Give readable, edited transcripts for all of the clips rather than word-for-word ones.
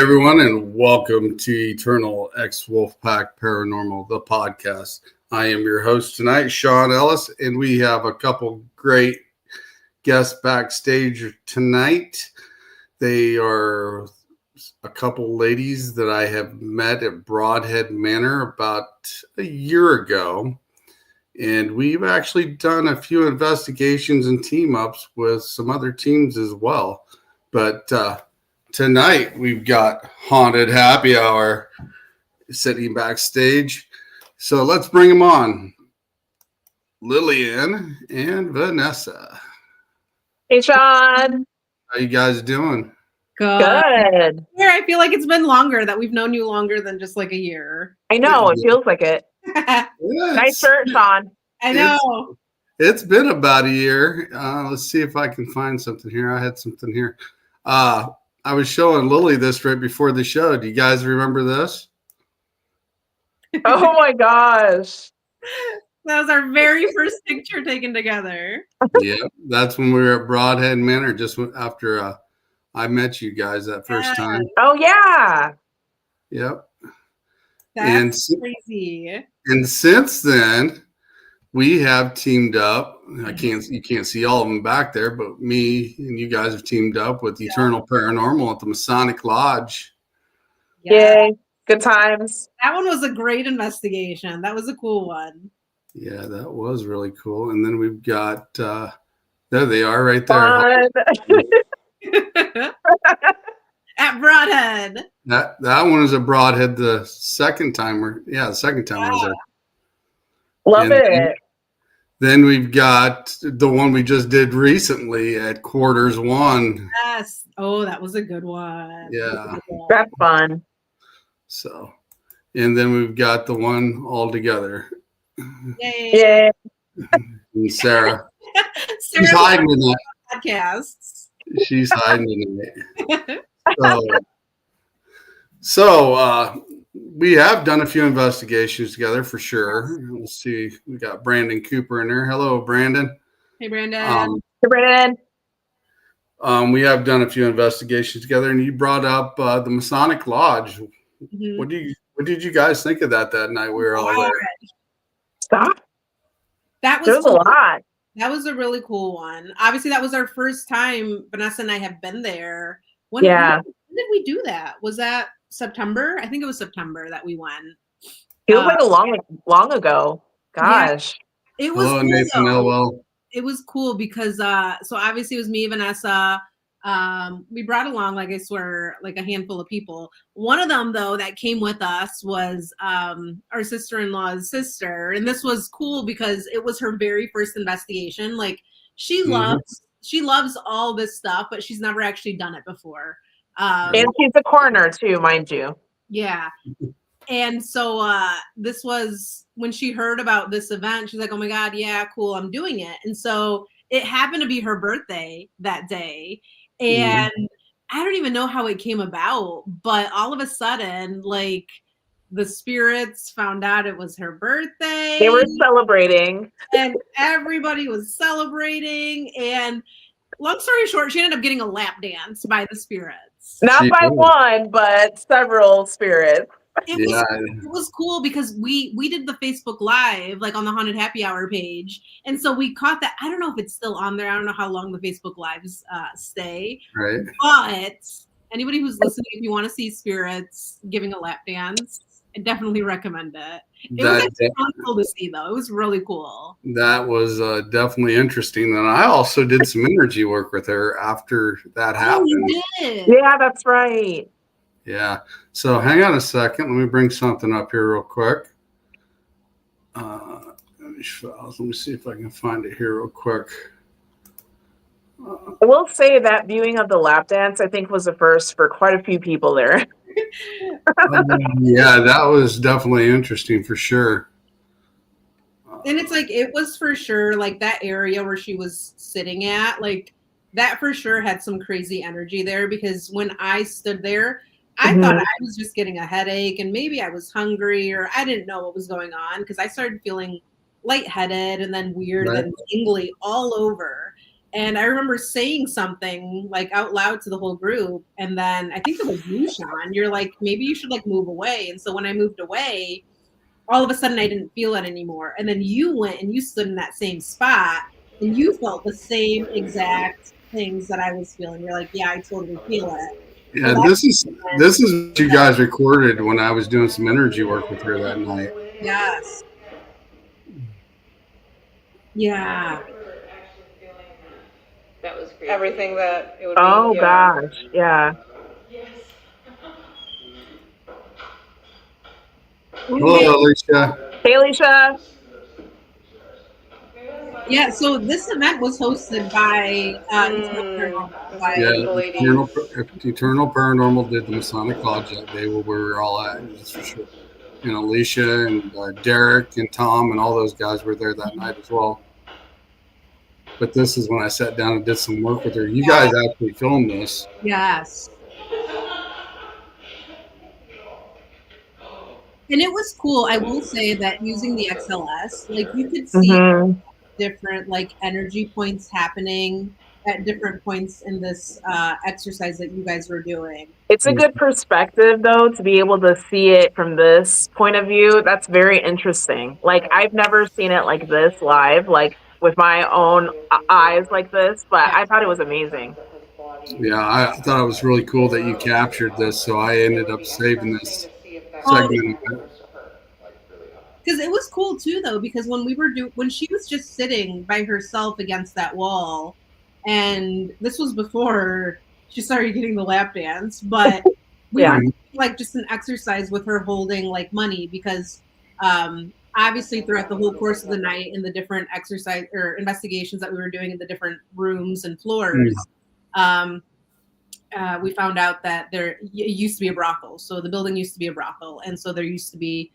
everyone, and welcome to Eternal X Wolfpack Paranormal, the podcast. I am your host tonight, Sean Ellis, and we have a couple great guests backstage tonight. They are a couple ladies that I have met at Broadhead Manor about a year ago, and we've actually done a few investigations and team-ups with some other teams as well. But tonight, we've got Haunted Happy Hour sitting backstage. So let's bring them on. Lillian and Vanessa. Hey, Sean. How you guys doing? Good. Yeah, I feel like it's been longer, that we've known you longer than just like a year. I know. It feels like it. Yes. Nice shirt, Sean. I know. It's been about a year. Let's see if I can find something here. I had something here. I was showing Lily this right before the show. Do you guys remember this? Oh, my gosh. That was our very first picture taken together. Yeah, that's when we were at Broadhead Manor, just after I met you guys that first time. Oh, yeah. Yep. That's crazy. And since then, we have teamed up. You can't see all of them back there, but me and you guys have teamed up with Eternal Paranormal at the Masonic Lodge. Yay. Good times. That one was a great investigation. That was a cool one. Yeah, that was really cool. And then we've got there they are right there. At Broadhead. That one is a Broadhead the second time. The second time I was there. Love it. Then we've got the one we just did recently at Quarters 1. Yes. Oh, that was a good one. Yeah. That's fun. So, and then we've got the one all together. Yay. And Sarah. She's hiding in that. Podcasts. She's hiding in it. So we have done a few investigations together for sure. Let's see. We got Brandon Cooper in there. Hello, Brandon. Hey, Brandon. Hey, Brandon. We have done a few investigations together, and you brought up the Masonic Lodge. Mm-hmm. What did you guys think of that night we were all there? Stop. That was a lot. That was a really cool one. Obviously, that was our first time Vanessa and I have been there. When did we do that? Was that September? I think it was September that we went. It was like a long ago. Gosh. Yeah, it was Hello, cool, Nathan Elwell. It was cool because so obviously it was me, Vanessa. We brought along, like I swear, like a handful of people. One of them, though, that came with us was our sister-in-law's sister, and this was cool because it was her very first investigation. Like she loves all this stuff, but she's never actually done it before. And she's a coroner too, mind you. Yeah. And so this was when she heard about this event. She's like, "Oh my God, yeah, cool, I'm doing it." And so it happened to be her birthday that day. And I don't even know how it came about, but all of a sudden, like the spirits found out it was her birthday. They were celebrating. And everybody was celebrating. And long story short, she ended up getting a lap dance by the spirits. Not by one, but several spirits. It was cool because we did the Facebook Live, like on the Haunted Happy Hour page. And so we caught that. I don't know if it's still on there. I don't know how long the Facebook Lives stay. Right. But anybody who's listening, if you want to see spirits giving a lap dance, I definitely recommend it. It was actually cool to see, though. It was really cool. That was definitely interesting. And I also did some energy work with her after that happened. You did? Yeah, that's right. Yeah. So hang on a second. Let me bring something up here real quick. Let me see if I can find it here real quick. I will say that viewing of the lap dance, I think, was a first for quite a few people there. Yeah, that was definitely interesting for sure. And it's like, it was for sure like that area where she was sitting at, like that for sure had some crazy energy there, because when I stood there, I thought I was just getting a headache and maybe I was hungry or I didn't know what was going on, because I started feeling lightheaded and then weird and tingly all over. And I remember saying something like out loud to the whole group. And then I think it was you, Sean. You're like, maybe you should like move away. And so when I moved away, all of a sudden I didn't feel it anymore. And then you went and you stood in that same spot and you felt the same exact things that I was feeling. You're like, yeah, I totally feel it. Yeah, this is what you guys recorded when I was doing some energy work with her that night. Yes. Yeah. That was crazy. Everything that it would Oh be. gosh, yeah. Hello, Alicia. Hey, Alicia. Yeah, so this event was hosted by Eternal Paranormal did the Masonic Lodge that day where we were all at, that's for sure. And Alicia and Derek and Tom and all those guys were there that night as well. But this is when I sat down and did some work with her. You guys actually filmed this. Yes. And it was cool. I will say that using the XLS, like you could see different like energy points happening at different points in this exercise that you guys were doing. It's a good perspective though to be able to see it from this point of view. That's very interesting. Like I've never seen it like this live, like with my own eyes like this, but I thought it was amazing. Yeah, I thought it was really cool that you captured this, so I ended up saving this segment. Because it was cool too, though, because when we were when she was just sitting by herself against that wall, and this was before she started getting the lap dance, but we were like just an exercise with her holding like money because obviously throughout the whole course of the night in the different exercise or investigations that we were doing in the different rooms and floors, we found out that there used to be a brothel. So the building used to be a brothel, and so there used to be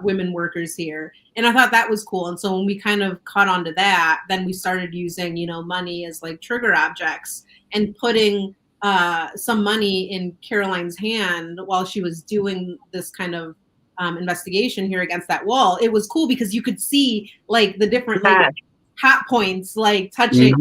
women workers here, and I thought that was cool. And so when we kind of caught on to that, then we started using money as like trigger objects and putting some money in Caroline's hand while she was doing this kind of investigation here against that wall. It was cool because you could see like the different like hot points like touching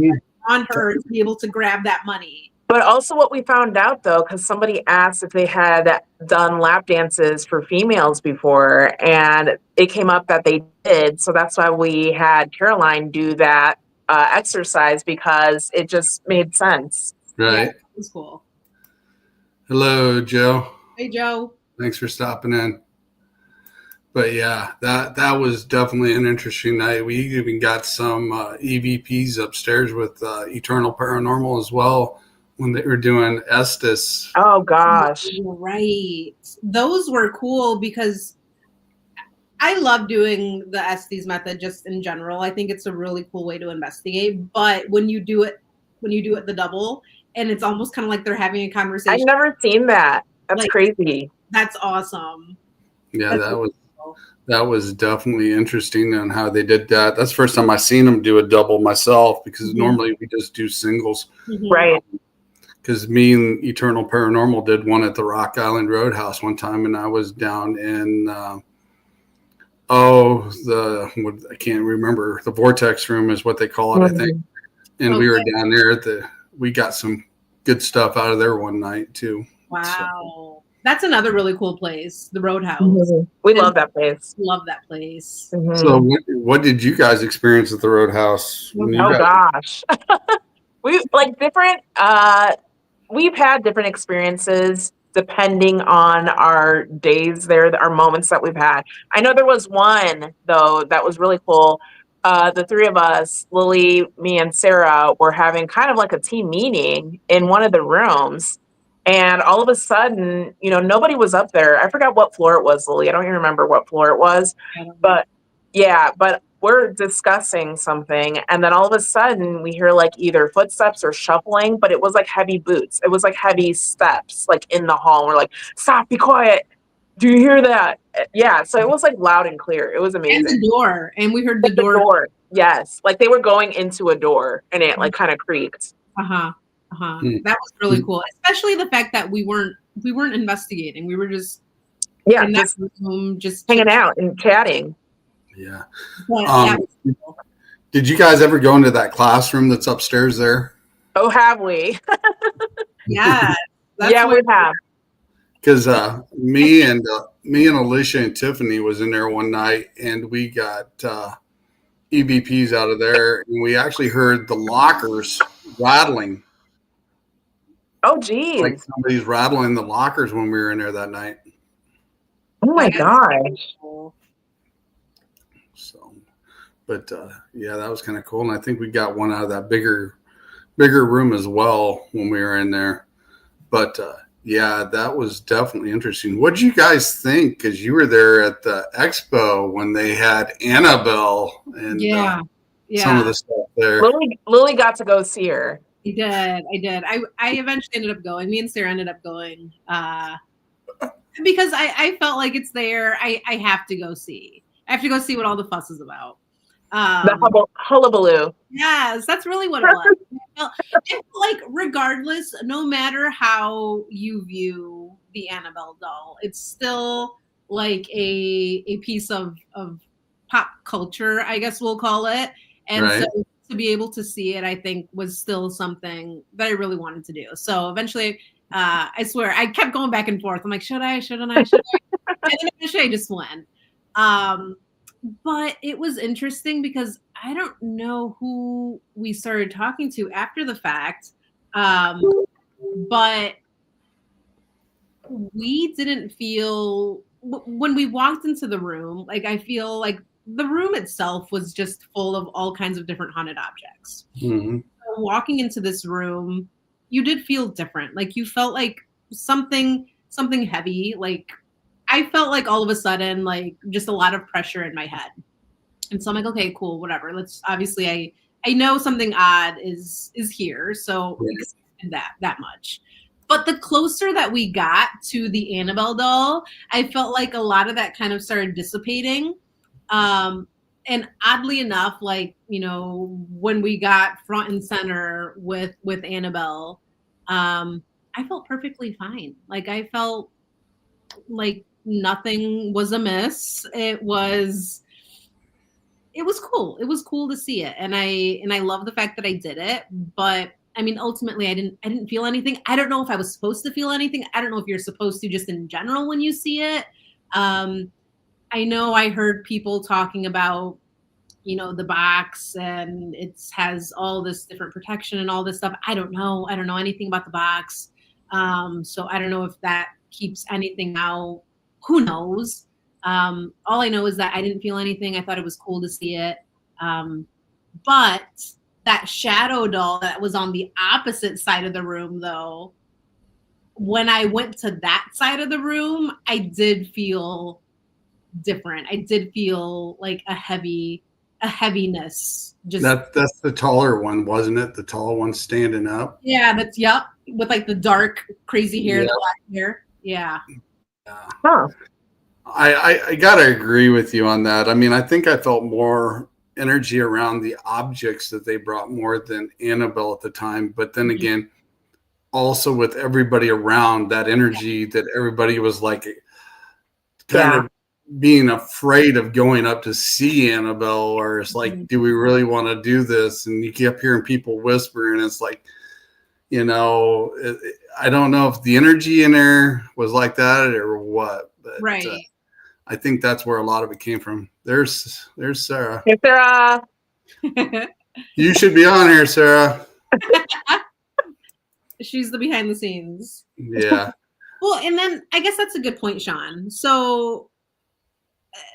on her to be able to grab that money. But also what we found out, though, because somebody asked if they had done lap dances for females before, and it came up that they did. So that's why we had Caroline do that exercise, because it just made sense. Right. Yeah, it was cool. Hello, Joe. Hey, Joe. Thanks for stopping in. But yeah, that was definitely an interesting night. We even got some EVPs upstairs with Eternal Paranormal as well, when they were doing Estes. Oh gosh. Right. Those were cool because I love doing the Estes method just in general. I think it's a really cool way to investigate. But when you do it the double, and it's almost kind of like they're having a conversation. I've never seen that. That's like, crazy. That's awesome. Yeah, that was definitely interesting on how they did that. That's the first time I seen them do a double myself, because normally we just do singles. Right. Because me and Eternal Paranormal did one at the Rock Island Roadhouse one time, and I was down in I can't remember, the Vortex Room is what they call it, I think. And we were down there we got some good stuff out of there one night too. Wow, so. That's another really cool place, the Roadhouse. We love that place. Love that place. So what did you guys experience at the Roadhouse? Gosh, we like different. We've had different experiences depending on our days there, our moments that we've had. I know there was one, though, that was really cool. The three of us, Lili, me, and Sarah, were having kind of like a team meeting in one of the rooms. And all of a sudden, nobody was up there. I forgot what floor it was, Lili. I don't even remember what floor it was. But we're discussing something, and then all of a sudden we hear like either footsteps or shuffling, but it was like heavy boots. It was like heavy steps like in the hall. We're like, stop, be quiet. Do you hear that? Yeah, so it was like loud and clear. It was amazing. And the door. And we heard the door. Yes, like they were going into a door, and it like kind of creaked. That was really cool, especially the fact that we weren't investigating. We were just in that room, just hanging out and chatting. Yeah. Cool. Did you guys ever go into that classroom that's upstairs there? Oh, have we? Yeah. Yeah, we have. Because me and Alicia and Tiffany was in there one night, and we got EVPs out of there, and we actually heard the lockers rattling. Oh, Like geez. somebody's rattling the lockers when we were in there that night. Oh my That's gosh. cool. So, but yeah, that was kind of cool, and I think we got one out of that bigger room as well when we were in there. But yeah, that was definitely interesting. What did you guys think? Because you were there at the expo when they had Annabelle and some of the stuff there. Lily got to go see her. I did. I eventually ended up going. Me and Sarah ended up going because I felt like it's there. I have to go see. I have to go see what all the fuss is about. The hullabaloo. Yes, that's really what it was. I felt like regardless, no matter how you view the Annabelle doll, it's still like a piece of pop culture, I guess we'll call it. And Right. so to be able to see it, I think was still something that I really wanted to do. So eventually, I swear, I kept going back and forth. I'm like, should I? Shouldn't I? Should I? And then eventually I just went. But it was interesting because I don't know who we started talking to after the fact. But we didn't feel when we walked into the room, like I feel like the room itself was just full of all kinds of different haunted objects. Mm-hmm. So walking into this room, you did feel different. Like you felt like something heavy. Like I felt like all of a sudden, like just a lot of pressure in my head. And so I'm like, okay, cool, whatever. Let's obviously I know something odd is here. So we expected that much. But the closer that we got to the Annabelle doll, I felt like a lot of that kind of started dissipating. And oddly enough, like, you know, when we got front and center with Annabelle, I felt perfectly fine. Like I felt like nothing was amiss. It was cool. It was cool to see it. And I love the fact that I did it, but I mean ultimately I didn't feel anything. I don't know if I was supposed to feel anything. I don't know if you're supposed to just in general when you see it. I know I heard people talking about, you know, the box and it has all this different protection and all this stuff. I don't know anything about the box. So I don't know if that keeps anything out. Who knows? All I know is that I didn't feel anything. I thought it was cool to see it. But that shadow doll that was on the opposite side of the room, though, when I went to that side of the room, I did feel different. I did feel like a heaviness. Just That's the taller one, wasn't it? The tall one standing up. yeah, that's with like the dark, crazy hair, the black hair. Yeah. Huh. I gotta agree with you on that. I mean, I think I felt more energy around the objects that they brought more than Annabelle at the time. But then again, also with everybody around, that energy that everybody was like kind of being afraid of going up to see Annabelle, or it's like, do we really want to do this? And you kept hearing people whisper, and it's like, you know, I don't know if the energy in there was like that or what, but right. I think that's where a lot of it came from. There's Sarah. Hey, Sarah. You should be on here, Sarah. She's the behind the scenes. Yeah. Well, and then I guess that's a good point, Sean. So,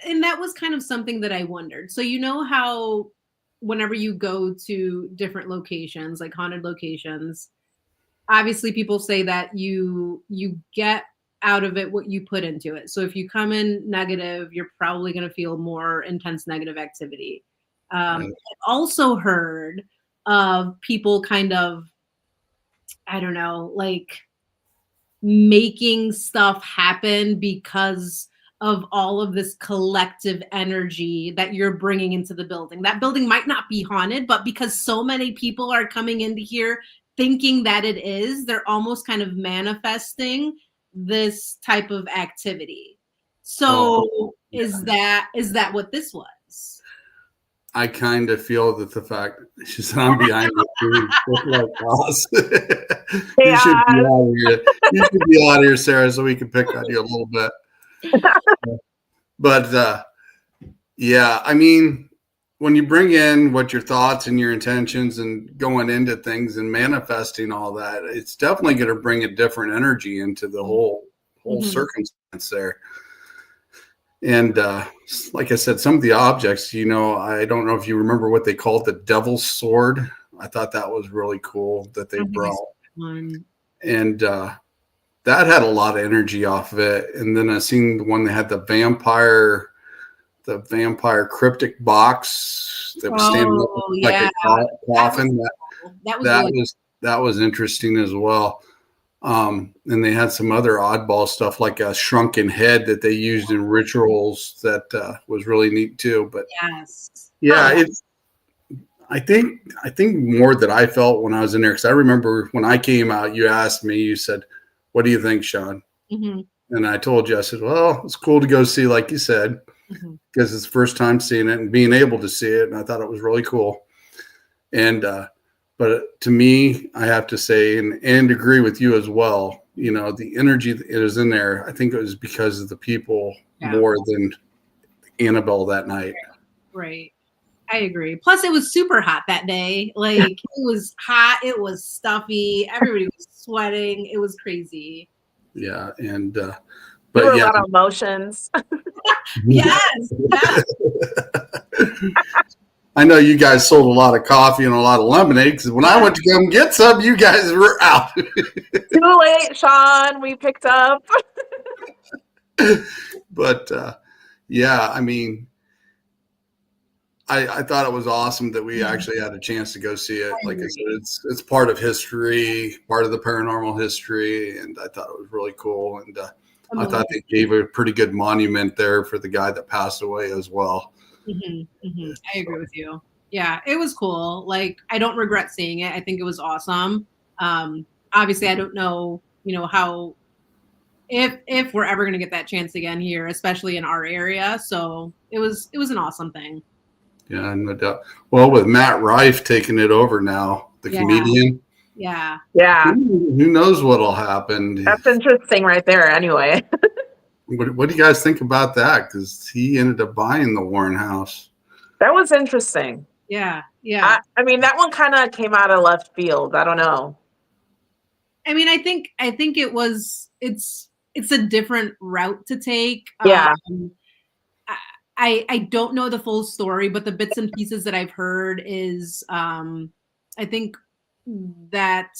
and that was kind of something that I wondered. So, you know how whenever you go to different locations, like haunted locations, obviously people say that you get out of it what you put into it. So if you come in negative, you're probably going to feel more intense negative activity. Right. I've also heard of people kind of, I don't know, like making stuff happen because of all of this collective energy that you're bringing into the building. That building might not be haunted, but because so many people are coming into here thinking that it is, they're almost kind of manifesting this type of activity. So is that what this was? I kind of feel that the fact she said I'm behind the scenes, just like boss. You should be Yeah. out of here. You should be out of here, Sarah, so we can pick on you a little bit. But yeah, I mean, when you bring in what your thoughts and your intentions and going into things and manifesting all that, it's definitely going to bring a different energy into the whole circumstance there. And like I said, some of the objects, I don't know if you remember what they called the devil's sword. I thought that was really cool that they brought. And that had a lot of energy off of it. And then I seen the one that had the vampire cryptic box that was standing up like a coffin. That was interesting as well. And they had some other oddball stuff like a shrunken head that they used in rituals that was really neat too. But I think more that I felt when I was in there, because I remember when I came out, you asked me, you said, "What do you think, Sean?" And I told you, I said, "Well, it's cool to go see," like you said, because it's the first time seeing it and being able to see it, and I thought it was really cool. And but to me, I have to say, and agree with you as well, the energy that is in there, I think it was because of the people more than Annabelle that night. Right. I agree. Plus, it was super hot that day. Like, it was hot. It was stuffy. Everybody was sweating. It was crazy. Yeah. And, but there were a lot of emotions. Yes. I know you guys sold a lot of coffee and a lot of lemonade, because when I went to come get some, you guys were out. Too late, Sean. We picked up. But yeah, I mean, I thought it was awesome that we actually had a chance to go see it. Like I said, it's part of history, part of the paranormal history, and I thought it was really cool. And I thought they gave a pretty good monument there for the guy that passed away as well. I agree with you. Yeah, it was cool. Like, I don't regret seeing it. I think it was awesome. Obviously, I don't know, how if we're ever going to get that chance again here, especially in our area. So it was an awesome thing. Yeah, no doubt. Well, with Matt Rife taking it over now, the comedian. Yeah. Who knows what'll happen? That's interesting right there. Anyway. What do you guys think about that? Because he ended up buying the Warren house. That was interesting. Yeah. I mean, that one kind of came out of left field. I don't know. I mean, I think it's a different route to take. Yeah. I don't know the full story, but the bits and pieces that I've heard is I think that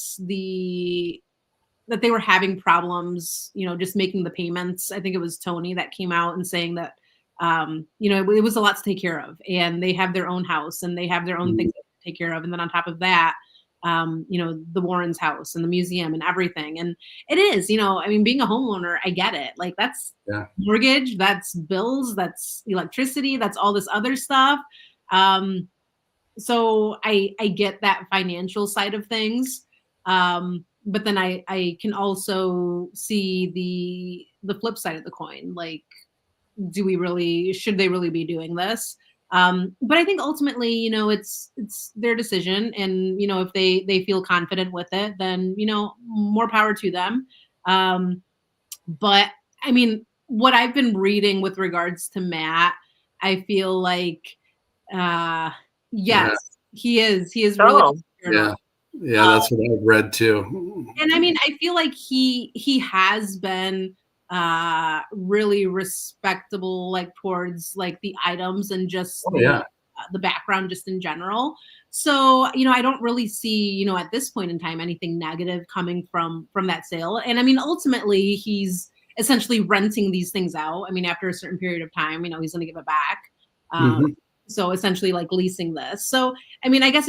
they were having problems, just making the payments. I think it was Tony that came out and saying that, it was a lot to take care of, and they have their own house and they have their own things to take care of. And then on top of that, the Warren's house and the museum and everything. And it is, being a homeowner, I get it. Like, that's mortgage, that's bills, that's electricity, that's all this other stuff. So I get that financial side of things. But then I can also see the flip side of the coin. Like, should they really be doing this? But I think ultimately, it's their decision. And, if they feel confident with it, then, more power to them. But I mean, what I've been reading with regards to Matt, I feel like, yes, he is really. Yeah, that's what I've read too. And I mean, I feel like he has been really respectable, like, towards like the items and just the background just in general. So, I don't really see, at this point in time, anything negative coming from that sale. And I mean, ultimately, he's essentially renting these things out. I mean, after a certain period of time, he's going to give it back. So essentially, like, leasing this. So, I mean, I guess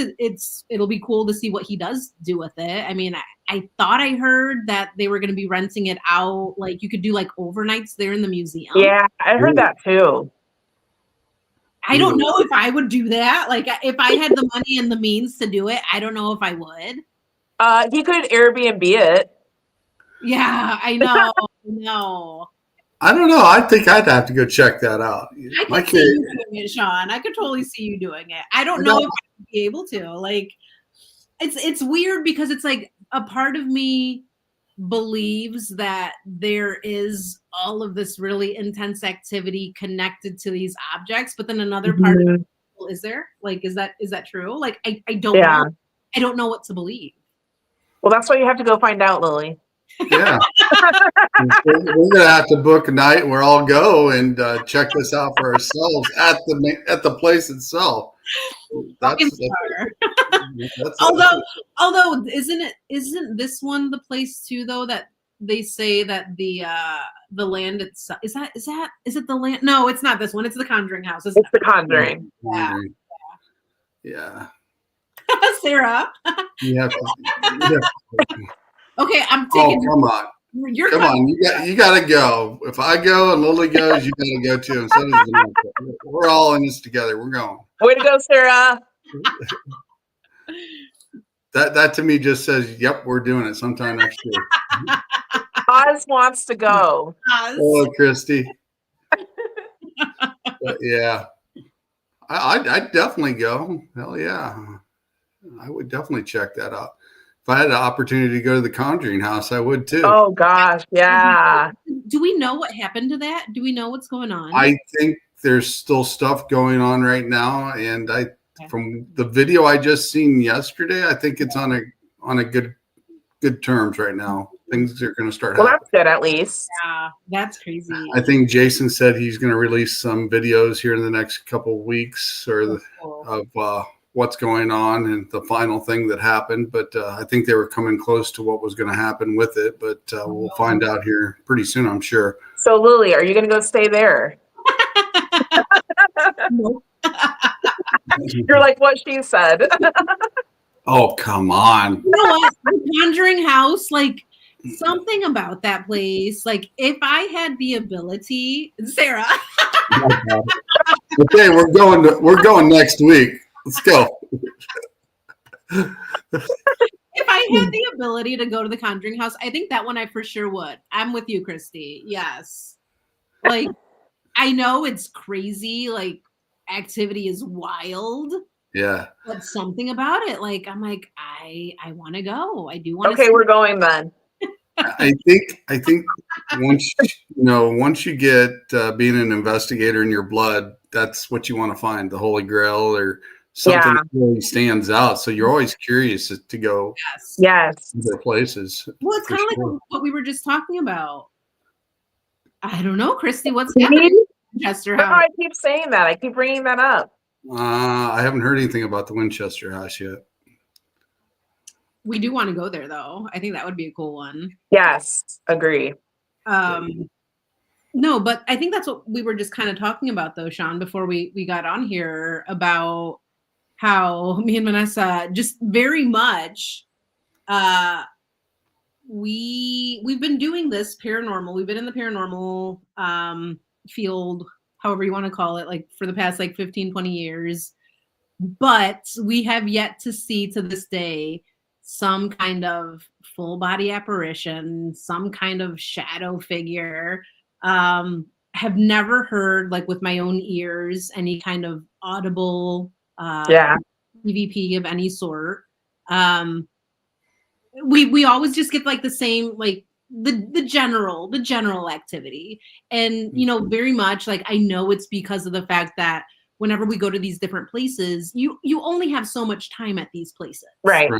it'll be cool to see what he does do with it. I mean, I thought I heard that they were going to be renting it out. Like, you could do like overnights there in the museum. Yeah, I heard that too. I don't know if I would do that. Like, if I had the money and the means to do it, I don't know if I would. He could Airbnb it. Yeah, I know. I don't know. I think I'd have to go check that out. I My could see kid, you doing it, Sean. I could totally see you doing it. I don't know if I would be able to. Like, it's weird because it's like a part of me believes that there is all of this really intense activity connected to these objects, but then another part of Mhm. it, well, is there? Like, is that true? Like, I don't Yeah. know. I don't know what to believe. Well, that's why you have to go find out, Lily. yeah. We're gonna have to book a night where I'll go and check this out for ourselves at the place itself. Fucking That's star. that's Although isn't this one the place too though that they say that the land itself is it the land? No, it's not this one. It's the Conjuring House. Isn't It's The Conjuring. yeah. it? Sarah. You have to. Okay, I'm Oh, taking come on. your Come on, you got to go. If I go and Lily goes, you got to go too. And so does Vanessa. We're all in this together. We're going. Way to go, Sarah. That to me just says, yep, we're doing it sometime next year. Oz wants to go. Hello, Christy. But yeah, I'd definitely go. Hell yeah, I would definitely check that out. If I had the opportunity to go to the Conjuring House, I would too. Oh gosh, yeah. Do we know what happened to that? Do we know what's going on? I think there's still stuff going on right now, and from the video I just seen yesterday, I think it's on a good terms right now. Things are going to start Well, happening. that's good at least. Yeah, that's crazy. I think Jason said he's going to release some videos here in the next couple of weeks of what's going on and the final thing that happened. But I think they were coming close to what was going to happen with it. But we'll find out here pretty soon, I'm sure. So, Lily, are you going to go stay there? Nope. You're like what she said. Oh, come on. You know what? The Conjuring House, like something about that place. Like if I had the ability, Sarah. Okay, we're going next week. Let's go. If I had the ability to go to the Conjuring House, I think that one I for sure would. I'm with you, Christy. Yes. Like I know it's crazy, like activity is wild. Yeah. But something about it, like I'm like, I want to go. I do want to. Okay, we're going then. I think once you get being an investigator in your blood, that's what you want to find, the Holy Grail or something that really stands out. So you're always curious to go Yes. to places. Well, it's kind of like what we were just talking about. I don't know, Christy. What's Me? happening in Winchester No, House? I keep saying that. I keep bringing that up. I haven't heard anything about the Winchester House yet. We do want to go there, though. I think that would be a cool one. Yes, agree. No, but I think that's what we were just kind of talking about, though, Sean, before we got on here about how me and Vanessa just very much we've been doing this paranormal. We've been in the paranormal field, however you want to call it, like for the past like 15, 20 years. But we have yet to see to this day some kind of full body apparition, some kind of shadow figure. Have never heard, like with my own ears, any kind of audible EVP of any sort. We always just get like the same, like the general activity. And very much like I know it's because of the fact that whenever we go to these different places, you only have so much time at these places. Right.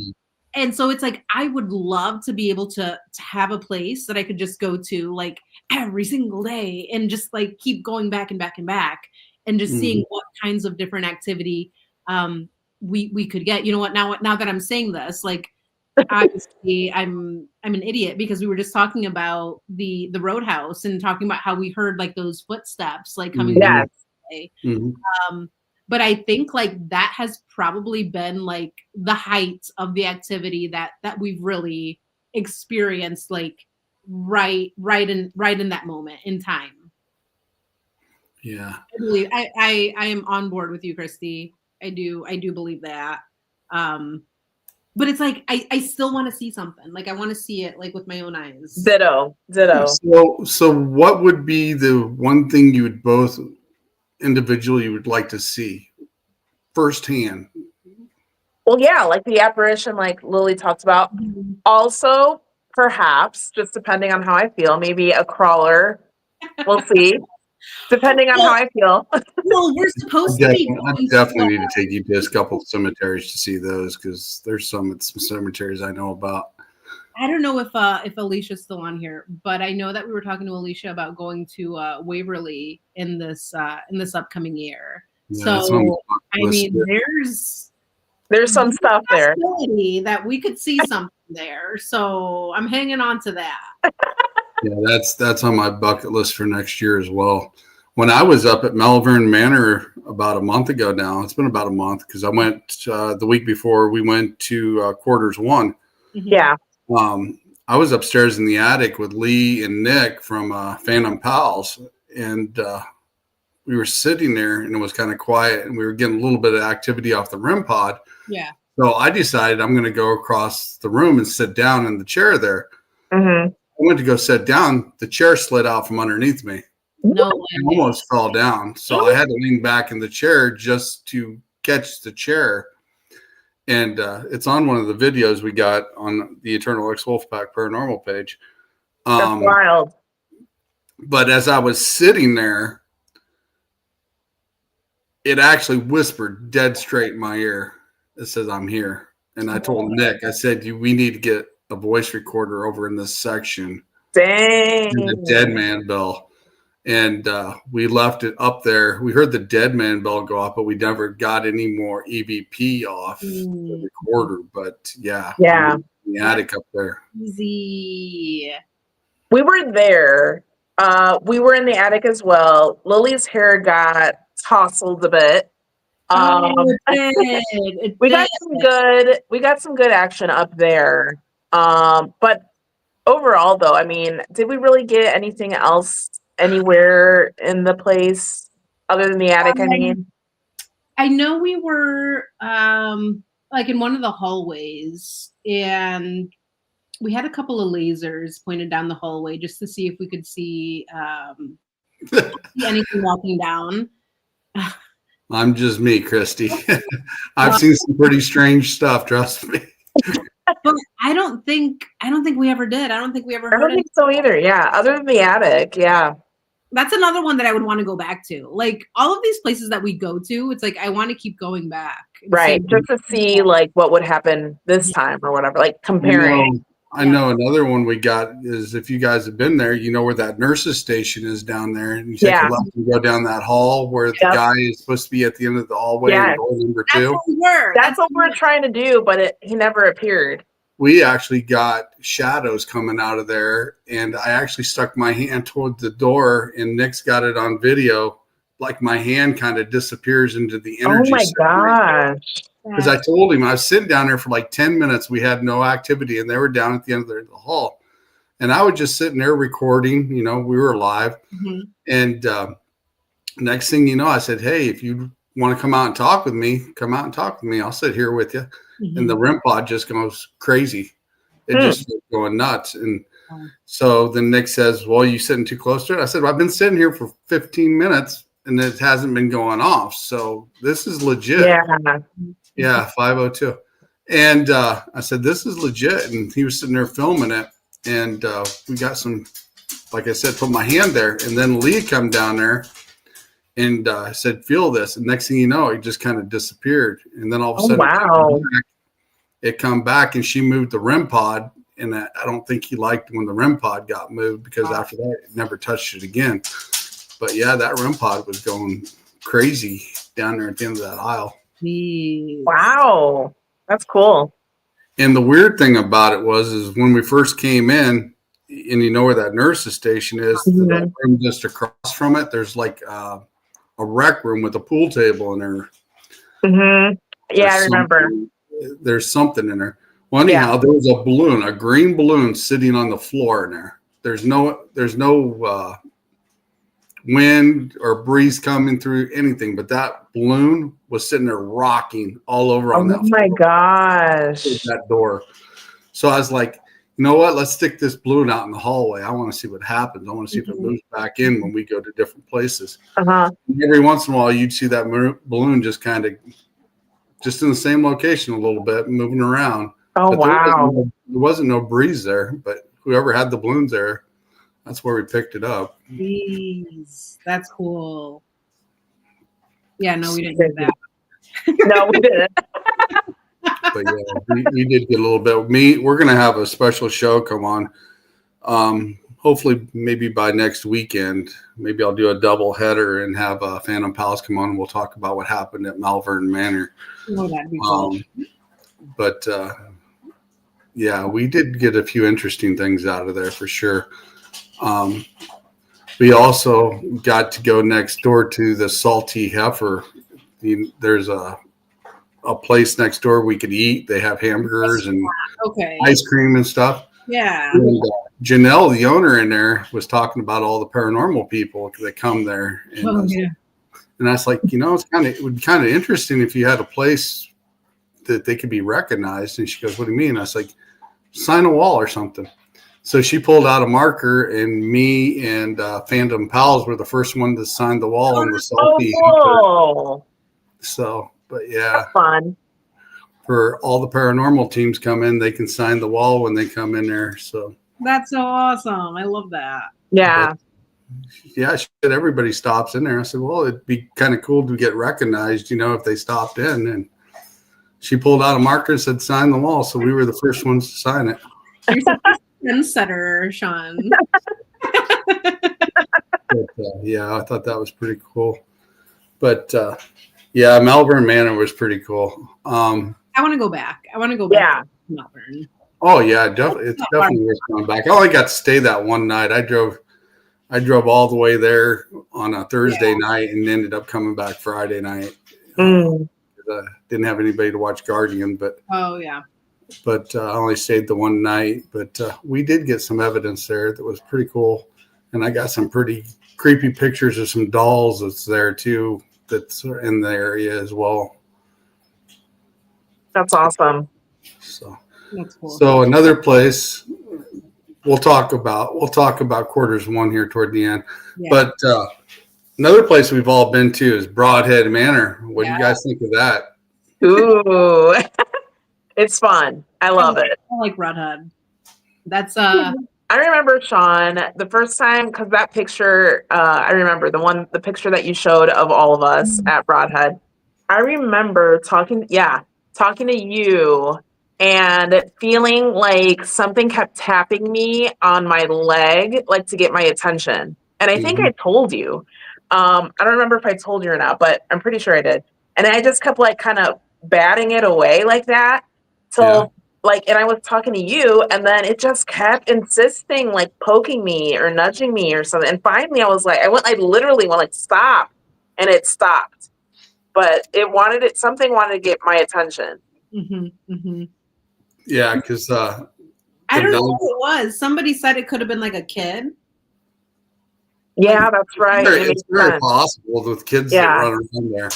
And so it's like I would love to be able to have a place that I could just go to like every single day and just like keep going back and back and back and just seeing what kinds of different activity we could get. You know what? Now that I'm saying this, like obviously I'm an idiot because we were just talking about the Roadhouse and talking about how we heard like those footsteps like coming down the way. But I think like that has probably been like the height of the activity that we've really experienced, like right in that moment in time. Yeah, I am on board with you, Christy. I do believe that. but it's like I still want to see something. Like I want to see it like with my own eyes. Ditto. So what would be the one thing you would both individually would like to see firsthand? Well, yeah, like the apparition, like Lily talked about. Mhm. Also, perhaps, just depending on how I feel, maybe a crawler. We'll see. Depending on how I feel. Well, we're supposed to be I going definitely to, need to take you to a couple of cemeteries to see those, because there's some cemeteries I know about. I don't know if Alicia's still on here, but I know that we were talking to Alicia about going to Waverly in this upcoming year. Yeah, So that's on the I list mean, there. There's some stuff there. possibility that we could see something there. So I'm hanging on to that. Yeah, that's on my bucket list for next year as well. When I was up at Malvern Manor about a month ago now, it's been about a month, because I went the week before we went to quarters 1. Yeah. I was upstairs in the attic with Lee and Nick from Phantom Pals, and we were sitting there, and it was kind of quiet, and we were getting a little bit of activity off the REM pod. Yeah. So I decided I'm going to go across the room and sit down in the chair there. Mm-hmm. I went to go sit down. The chair slid out from underneath me. No I way. almost fell down. So I had to lean back in the chair just to catch the chair. And it's on one of the videos we got on the Eternal X Wolfpack Paranormal page. That's wild. But as I was sitting there, it actually whispered dead straight in my ear. It says, "I'm here." And I told Nick, I said, we need to get a voice recorder over in this section. Dang. The dead man bell. And we left it up there. We heard the dead man bell go off, but we never got any more EVP off the recorder. But yeah, in the attic up there. Easy. We were there. We were in the attic as well. Lily's hair got tousled a bit. We got some good action up there. But overall, though, I mean, did we really get anything else anywhere in the place other than the attic? I mean, I know we were like in one of the hallways, and we had a couple of lasers pointed down the hallway just to see if we could see anything walking down. I'm just me, Christy. I've seen some pretty strange stuff, trust me. But I don't think we ever did. I don't think we ever heard I don't think so either. Yeah, other than the attic. Yeah, that's another one that I would want to go back to. Like all of these places that we go to, it's like I want to keep going back. Right, just to see like what would happen this time or whatever. Like comparing. I know another one we got is, if you guys have been there, you know where that nurse's station is down there, and you take a left and go down that hall where the guy is supposed to be at the end of the hallway. Yeah. Number 2. That's what we're trying to do, but he never appeared. We actually got shadows coming out of there, and I actually stuck my hand toward the door, and Nick's got it on video. Like my hand kind of disappears into the energy. Oh my gosh. Because I told him I was sitting down there for like 10 minutes. We had no activity, and they were down at the end of the hall. And I was just sitting there recording. You know, we were live. Mm-hmm. And next thing you know, I said, "Hey, if you want to come out and talk with me, come out and talk with me. I'll sit here with you." Mm-hmm. And the REM pod just goes crazy. It just was going nuts. And so then Nick says, "Well, you sitting too close to it?" I said, "Well, I've been sitting here for 15 minutes, and it hasn't been going off. So this is legit." Yeah, 502. And I said, "This is legit." And he was sitting there filming it. And we got some, like I said, put my hand there. And then Lee come down there and said, "Feel this." And next thing you know, it just kind of disappeared. And then all of a sudden, it come back, and she moved the REM pod. And I don't think he liked when the REM pod got moved, because after that, it never touched it again. But yeah, that REM pod was going crazy down there at the end of that aisle. Jeez. Wow, that's cool. And the weird thing about it is when we first came in, and you know where that nurse's station is, that room just across from it, there's like a rec room with a pool table in there. Mm-hmm. Yeah, I remember. There's something in there. Well, anyhow, there was a balloon, a green balloon sitting on the floor in there. There's no wind or breeze coming through anything, but that balloon was sitting there rocking all over on that Oh my floor, gosh. that door. So I was like, you know what? Let's stick this balloon out in the hallway. I want to see what happens. I want to see if it moves back in when we go to different places. Uh-huh. And every once in a while, you'd see that balloon just kind of just in the same location a little bit, moving around. Oh, But wow. there wasn't no breeze there, but whoever had the balloons there, that's where we picked it up. Jeez, that's cool. Yeah, no, we didn't do that. No, we didn't. But yeah, we did get a little bit. We're going to have a special show come on. Hopefully, maybe by next weekend. Maybe I'll do a double header and have Phantom Pals come on, and we'll talk about what happened at Malvern Manor. Oh, that'd be cool. But yeah, we did get a few interesting things out of there for sure. We also got to go next door to the Salty Heifer. There's a place next door we could eat. They have hamburgers and ice cream and stuff. Yeah. And Janelle, the owner in there, was talking about all the paranormal people that come there. And, and I was like, it would be kind of interesting if you had a place that they could be recognized. And she goes, what do you mean? I was like, sign a wall or something. So she pulled out a marker, and me and Phantom Pals were the first one to sign the wall on the Salty. Oh, so, but yeah, that's fun. For all the paranormal teams come in, they can sign the wall when they come in there. So that's so awesome. I love that. Yeah. Yeah, she said everybody stops in there. I said, well, it'd be kind of cool to get recognized, if they stopped in. And she pulled out a marker and said, sign the wall. So we were the first ones to sign it. You're such a trendsetter, Sean. But, yeah, I thought that was pretty cool. But yeah, Malvern Manor was pretty cool. I want to go back. Yeah. To Melbourne. Oh yeah, definitely. It's definitely worth going back. I only got to stay that one night. I drove all the way there on a Thursday night and ended up coming back Friday night. Didn't have anybody to watch Guardian, but I only stayed the one night. But we did get some evidence there that was pretty cool, and I got some pretty creepy pictures of some dolls that's there too. That's in the area as well. That's awesome. So that's cool. So another place we'll talk about quarters one here toward the end. Yeah. But another place we've all been to is Broadhead Manor. What do you guys think of that? Ooh, it's fun. I love it. I like Broadhead. That's I remember, Sean, the first time, because that picture, I remember the picture that you showed of all of us at Broadhead. I remember talking to you and feeling like something kept tapping me on my leg, like to get my attention. And I think I told you. I don't remember if I told you or not, but I'm pretty sure I did. And I just kept like kind of batting it away like that. So and I was talking to you, and then it just kept insisting, like poking me or nudging me or something. And finally I was like, I literally went like, stop. And it stopped. But something wanted to get my attention. Yeah, because I don't know who it was. Somebody said it could have been like a kid. Yeah, that's right. It's very possible with kids that run around there.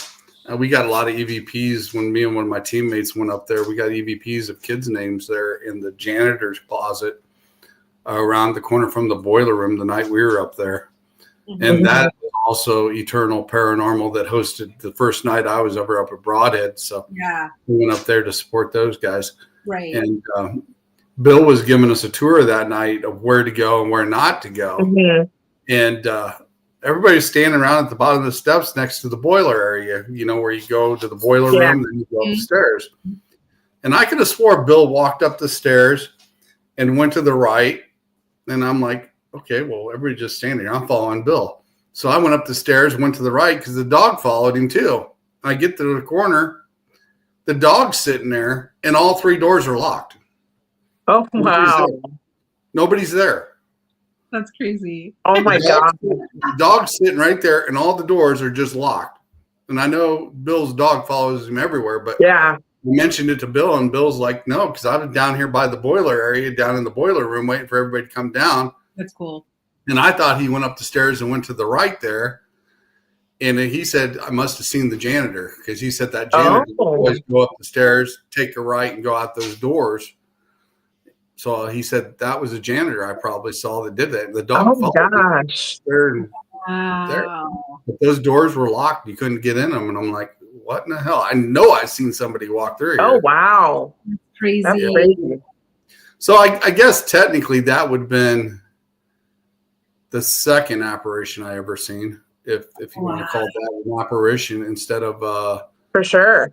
We got a lot of EVPs when me and one of my teammates went up there. We got EVPs of kids' names there in the janitor's closet around the corner from the boiler room the night we were up there. And that is also Eternal Paranormal that hosted the first night I was ever up at Broadhead. So we went up there to support those guys. Right. And Bill was giving us a tour that night of where to go and where not to go. And everybody's standing around at the bottom of the steps next to the boiler area, where you go to the boiler room and you go up the stairs. And I could have swore Bill walked up the stairs and went to the right. And I'm like, okay, well, everybody's just standing there. I'm following Bill. So I went up the stairs, went to the right because the dog followed him too. I get to the corner, the dog's sitting there, and all three doors are locked. Oh, wow. Nobody's there. That's crazy. Oh, my God. The dog's sitting right there, and all the doors are just locked. And I know Bill's dog follows him everywhere, but we mentioned it to Bill, and Bill's like, no, because I was down here by the boiler area, down in the boiler room, waiting for everybody to come down. That's cool. And I thought he went up the stairs and went to the right there. And he said, I must have seen the janitor, because he said that janitor always go up the stairs, take a right, and go out those doors. So he said that was a janitor I probably saw that did that. The dog followed there. Wow. But those doors were locked. You couldn't get in them. And I'm like, what in the hell? I know I've seen somebody walk through here. Oh, wow. Crazy. That's crazy. So I guess technically that would have been the second apparition I ever seen, if you want to call that an apparition instead of for sure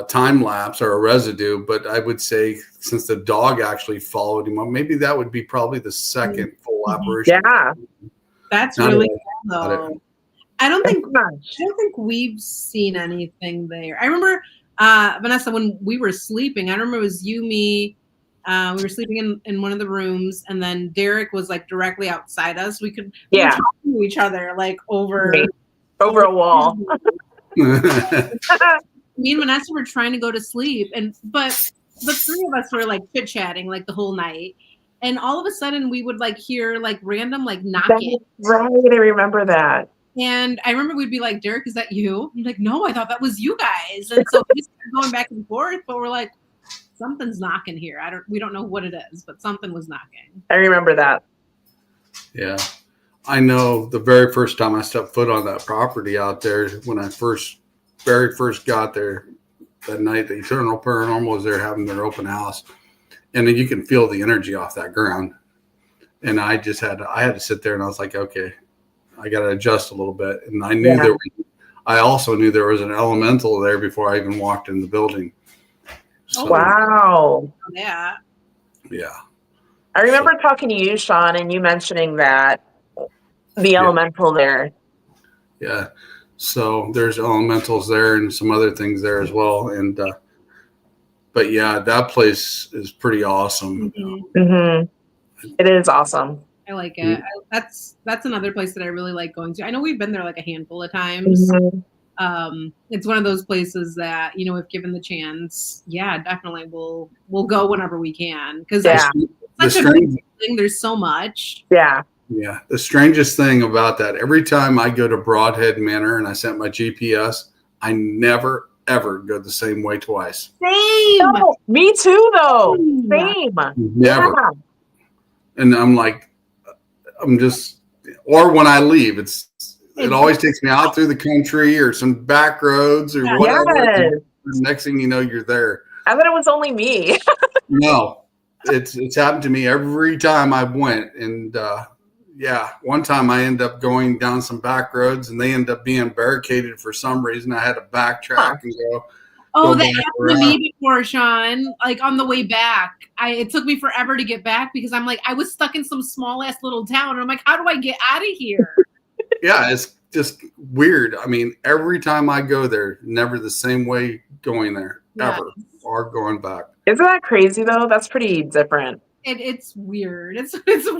time lapse or a residue. But I would say, since the dog actually followed him up, maybe that would be probably the second full apparition. Yeah, that's really cool, though. I don't think we've seen anything there. I remember Vanessa, when we were sleeping, I remember it was you, me. We were sleeping in one of the rooms, and then Derek was like directly outside us. We were talking to each other like over a wall. Me and Vanessa were trying to go to sleep, but the three of us were like chit chatting like the whole night, and all of a sudden we would like hear like random like knocking. Right, I remember that. And I remember we'd be like, Derek, is that you? I'm like, no, I thought that was you guys. And so we started going back and forth, but we're like, something's knocking here. We don't know what it is, but something was knocking. I remember that. Yeah. I know the very first time I stepped foot on that property out there, when I very first got there that night, the Eternal Paranormal was there having their open house. And then you can feel the energy off that ground. And I just had to sit there, and I was like, okay, I got to adjust a little bit. And I knew I also knew there was an elemental there before I even walked in the building. So, wow. Yeah. Yeah. I remember talking to you, Sean, and you mentioning that the elemental there. Yeah. So there's elementals there and some other things there as well. And, but yeah, that place is pretty awesome. Mm-hmm. Mm-hmm. It is awesome. I like it. That's another place that I really like going to. I know we've been there like a handful of times. Mm-hmm. It's one of those places that, if given the chance, definitely we'll go whenever we can, because it's such a big thing. There's so much. Yeah. Yeah. The strangest thing about that, every time I go to Broadhead Manor and I set my GPS, I never ever go the same way twice. Same. No, me too, though. Same. Never. Yeah. And I'm like, or when I leave, it always takes me out through the country or some back roads or whatever. Yes. Next thing you know, you're there. I thought it was only me. No, it's happened to me every time I went. And one time I ended up going down some back roads, and they ended up being barricaded for some reason. I had to backtrack and go. Oh, that happened to me before, Sean. Like on the way back, it took me forever to get back because I'm like, I was stuck in some small ass little town, and I'm like, how do I get out of here? Yeah, it's just weird. I mean, every time I go there, never the same way going there ever, or going back. Isn't that crazy though? That's pretty different. It's weird. It's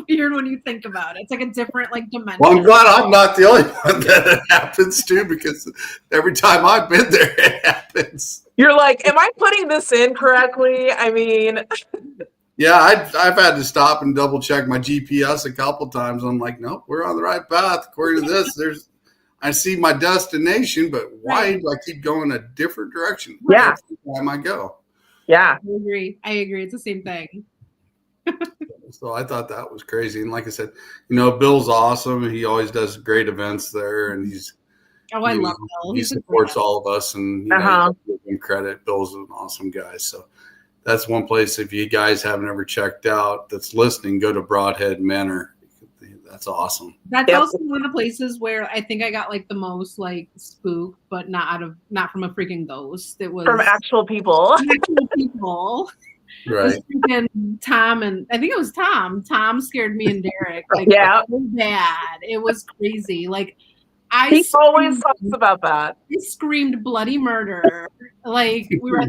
weird when you think about it. It's like a different dimension. Well, I'm glad I'm not the only one that it happens to, because every time I've been there, it happens. You're like, am I putting this in correctly? I mean, yeah, I've had to stop and double check my GPS a couple times. I'm like, nope, we're on the right path. According to this, I see my destination, but why do I keep going a different direction? Yeah. Every time I go. Yeah. I agree. It's the same thing. So I thought that was crazy. And like I said, Bill's awesome. He always does great events there, and I love Bill. He supports all of us, and give him credit. Bill's an awesome guy. So that's one place, if you guys haven't ever checked out that's listening, go to Broadhead Manor. That's awesome. That's also one of the places where I think I got the most spooked, but not from a freaking ghost. It was from actual people. Actual people. Right. Tom, and I think it was Tom. Tom scared me and Derek. So bad. It was crazy. He always talks about that. He screamed bloody murder. I think we were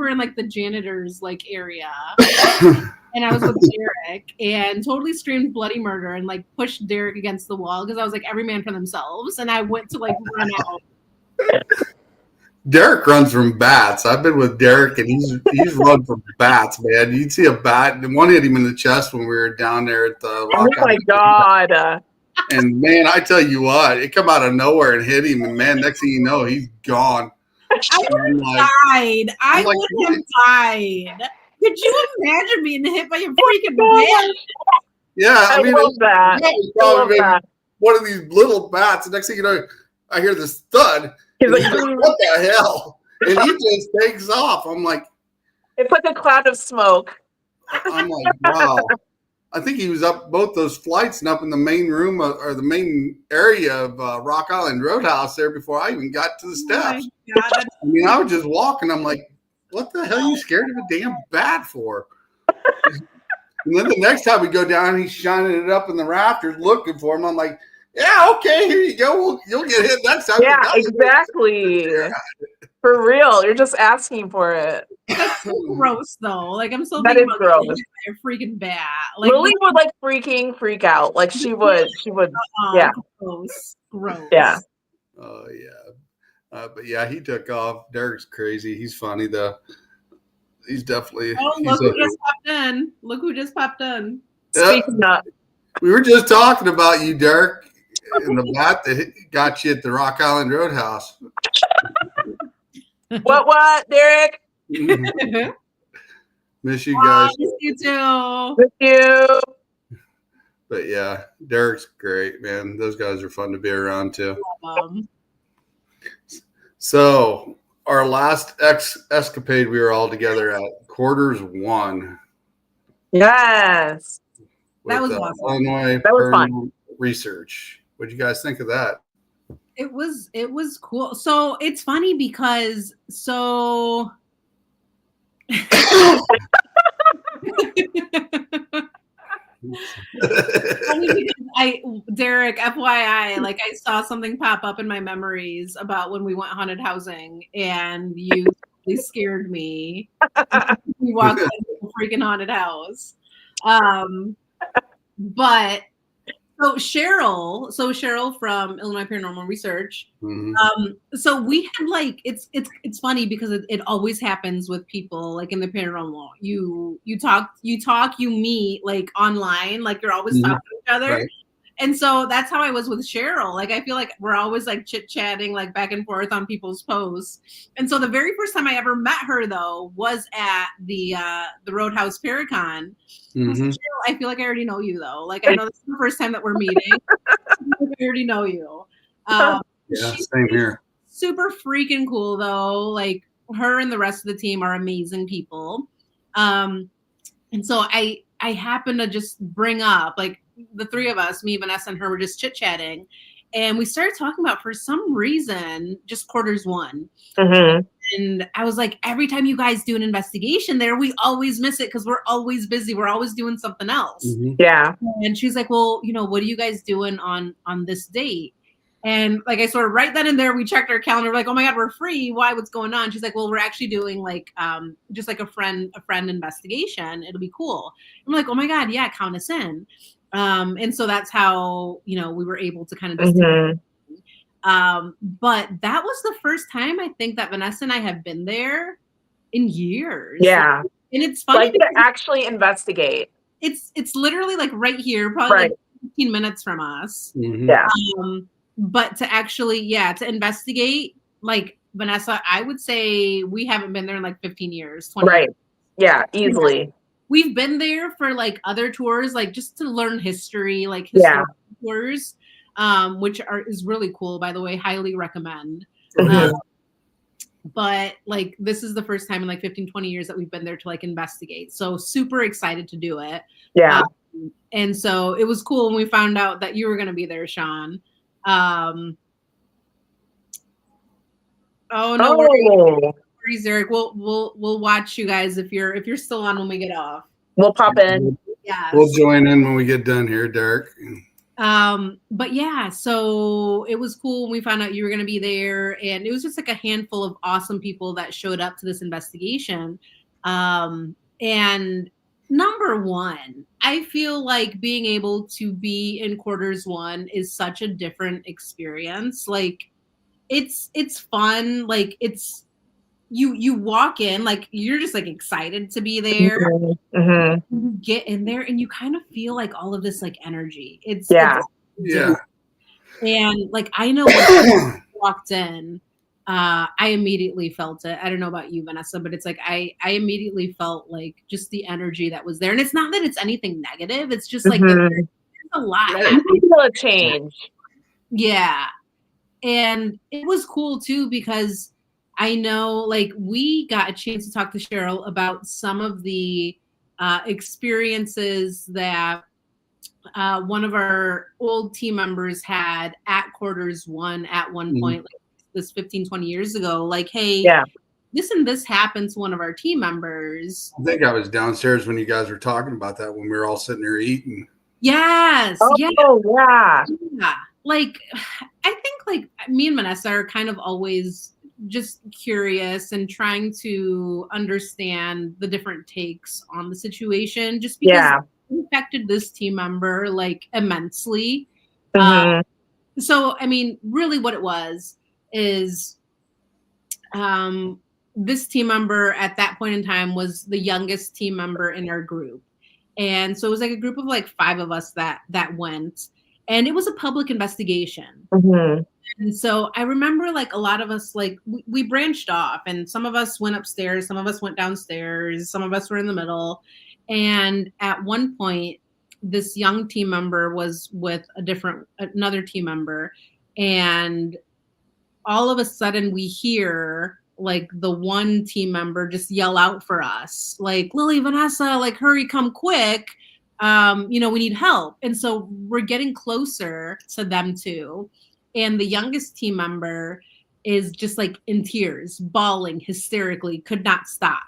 in the janitor's area. And I was with Derek and totally screamed bloody murder and pushed Derek against the wall because I was like, every man for themselves. And I went to run out. Derek runs from bats. I've been with Derek, and he's run from bats, man. You'd see a bat, and one hit him in the chest when we were down there at the Oh Rock my Island. God. And man, I tell you what, it come out of nowhere and hit him, and man, next thing you know, he's gone. I would have died. I like, would have died. Could you imagine being hit by a freaking bat? Yeah, I mean, love that. It's I love probably been that. one of these little bats. And next thing you know, I hear this thud. He's And like, he's like, what the hell? And he just takes off. I'm like, it's like a cloud of smoke. wow. I think he was up both those flights and up in the main room or the main area of Rock Island Roadhouse there before I even got to the steps. Oh my God, I mean, I was just walking. I'm like, what the hell are you scared of a damn bat for? And then the next time we go down, he's shining it up in the rafters looking for him. I'm like, yeah, okay, here you go. You'll get hit next time. Yeah, exactly. For real. You're just asking for it. that's so gross though. Like I'm so That thinking is about getting gross. hit by a freaking bat. Like Lily would like freak out. Like she would. Yeah. Gross. Gross. Yeah. Oh, yeah. But yeah, he took off. Derek's crazy. He's funny though. He's definitely. Oh, look who just popped in. Look who just popped in. Speaking up. We were just talking about you, Derek, and the bat that got you at the Rock Island Roadhouse. What, Derek? Miss you guys. Miss you too. With you. But yeah, Derek's great, man. Those guys are fun to be around too. So our last escapade, we were all together at quarters 1. Yes. That was with, awesome. Illinois That was fun. Paranormal Research. What do you guys think of that? It was cool. So it's funny because Derek, FYI, like I saw something pop up in my memories about when we went haunted housing and you really scared me. We walked into a freaking haunted house. But so Cheryl from Illinois Paranormal Research. Mm-hmm. So we had like it's funny because it always happens with people like in the paranormal. You talk, you meet like online, like you're always talking to each other. Right. And so that's how I was with Cheryl. Like I feel like we're always like chit-chatting like back and forth on people's posts. And so the very first time I ever met her though was at the Roadhouse Paracon. Mm-hmm. So, Cheryl, I feel like I already know you though. Like I know this is the first time that we're meeting. I already know you. Yeah, same here. Super freaking cool though. Like her and the rest of the team are amazing people. And so I happened to just bring up like the three of us, me, Vanessa, and her were just chit-chatting. And we started talking about, for some reason, just quarters 1. Mm-hmm. And I was like, every time you guys do an investigation there, we always miss it because we're always busy. We're always doing something else. Mm-hmm. Yeah. And she's like, well, what are you guys doing on this date? And like I sort of right then and there, we checked our calendar. We're like, oh my God, we're free. Why? What's going on? She's like, well, we're actually doing like just like a friend investigation. It'll be cool. I'm like, oh my God, yeah, count us in. And so that's how we were able to kind of just but that was the first time I think that Vanessa and I have been there in years. Yeah. And it's funny like to actually investigate. It's literally like right here, probably like 15 minutes from us. Mm-hmm. Yeah. But to actually, to investigate, like Vanessa, I would say we haven't been there in like 15 years, 20 Right. years. Yeah, easily. We've been there for like other tours, like just to learn history, like tours, which is really cool, by the way, highly recommend. Mm-hmm. But like this is the first time in like 15, 20 years that we've been there to like investigate. So super excited to do it. Yeah. And so it was cool when we found out that you were going to be there, Sean. Oh no worries, Eric. We'll watch you guys if you're still on when we get off. We'll pop in. Yeah. We'll join in when we get done here, Derek. But yeah, so it was cool when we found out you were going to be there, and it was just like a handful of awesome people that showed up to this investigation. And number one, I feel like being able to be in quarters 1 is such a different experience. Like it's fun. Like it's you walk in, like you're just like excited to be there. Mm-hmm. You get in there and you kind of feel like all of this like energy. Yeah. Yeah. And like I know when I walked in, I immediately felt it. I don't know about you, Vanessa, but it's like I immediately felt like just the energy that was there. And it's not that it's anything negative. It's just like there's a lot You happening. can feel a change. Yeah. And it was cool too because I know like we got a chance to talk to Cheryl about some of the experiences that one of our old team members had at quarters one at one point, like this 15, 20 years ago. Like, hey, this and this happened to one of our team members. I think I was downstairs when you guys were talking about that when we were all sitting there eating. Yes. Oh, yeah. Like, I think like me and Vanessa are kind of always just curious and trying to understand the different takes on the situation just because it affected this team member like immensely. So, I mean, really what it was is this team member at that point in time was the youngest team member in our group. And so it was like a group of like 5 of us that went, and it was a public investigation. And so I remember like a lot of us, like we branched off, and some of us went upstairs, some of us went downstairs, some of us were in the middle. And at one point, this young team member was with another team member, and all of a sudden we hear like the one team member just yell out for us, like, Lili, Vanessa, like, hurry, come quick. We need help. And so we're getting closer to them too. And the youngest team member is just like in tears, bawling hysterically, could not stop.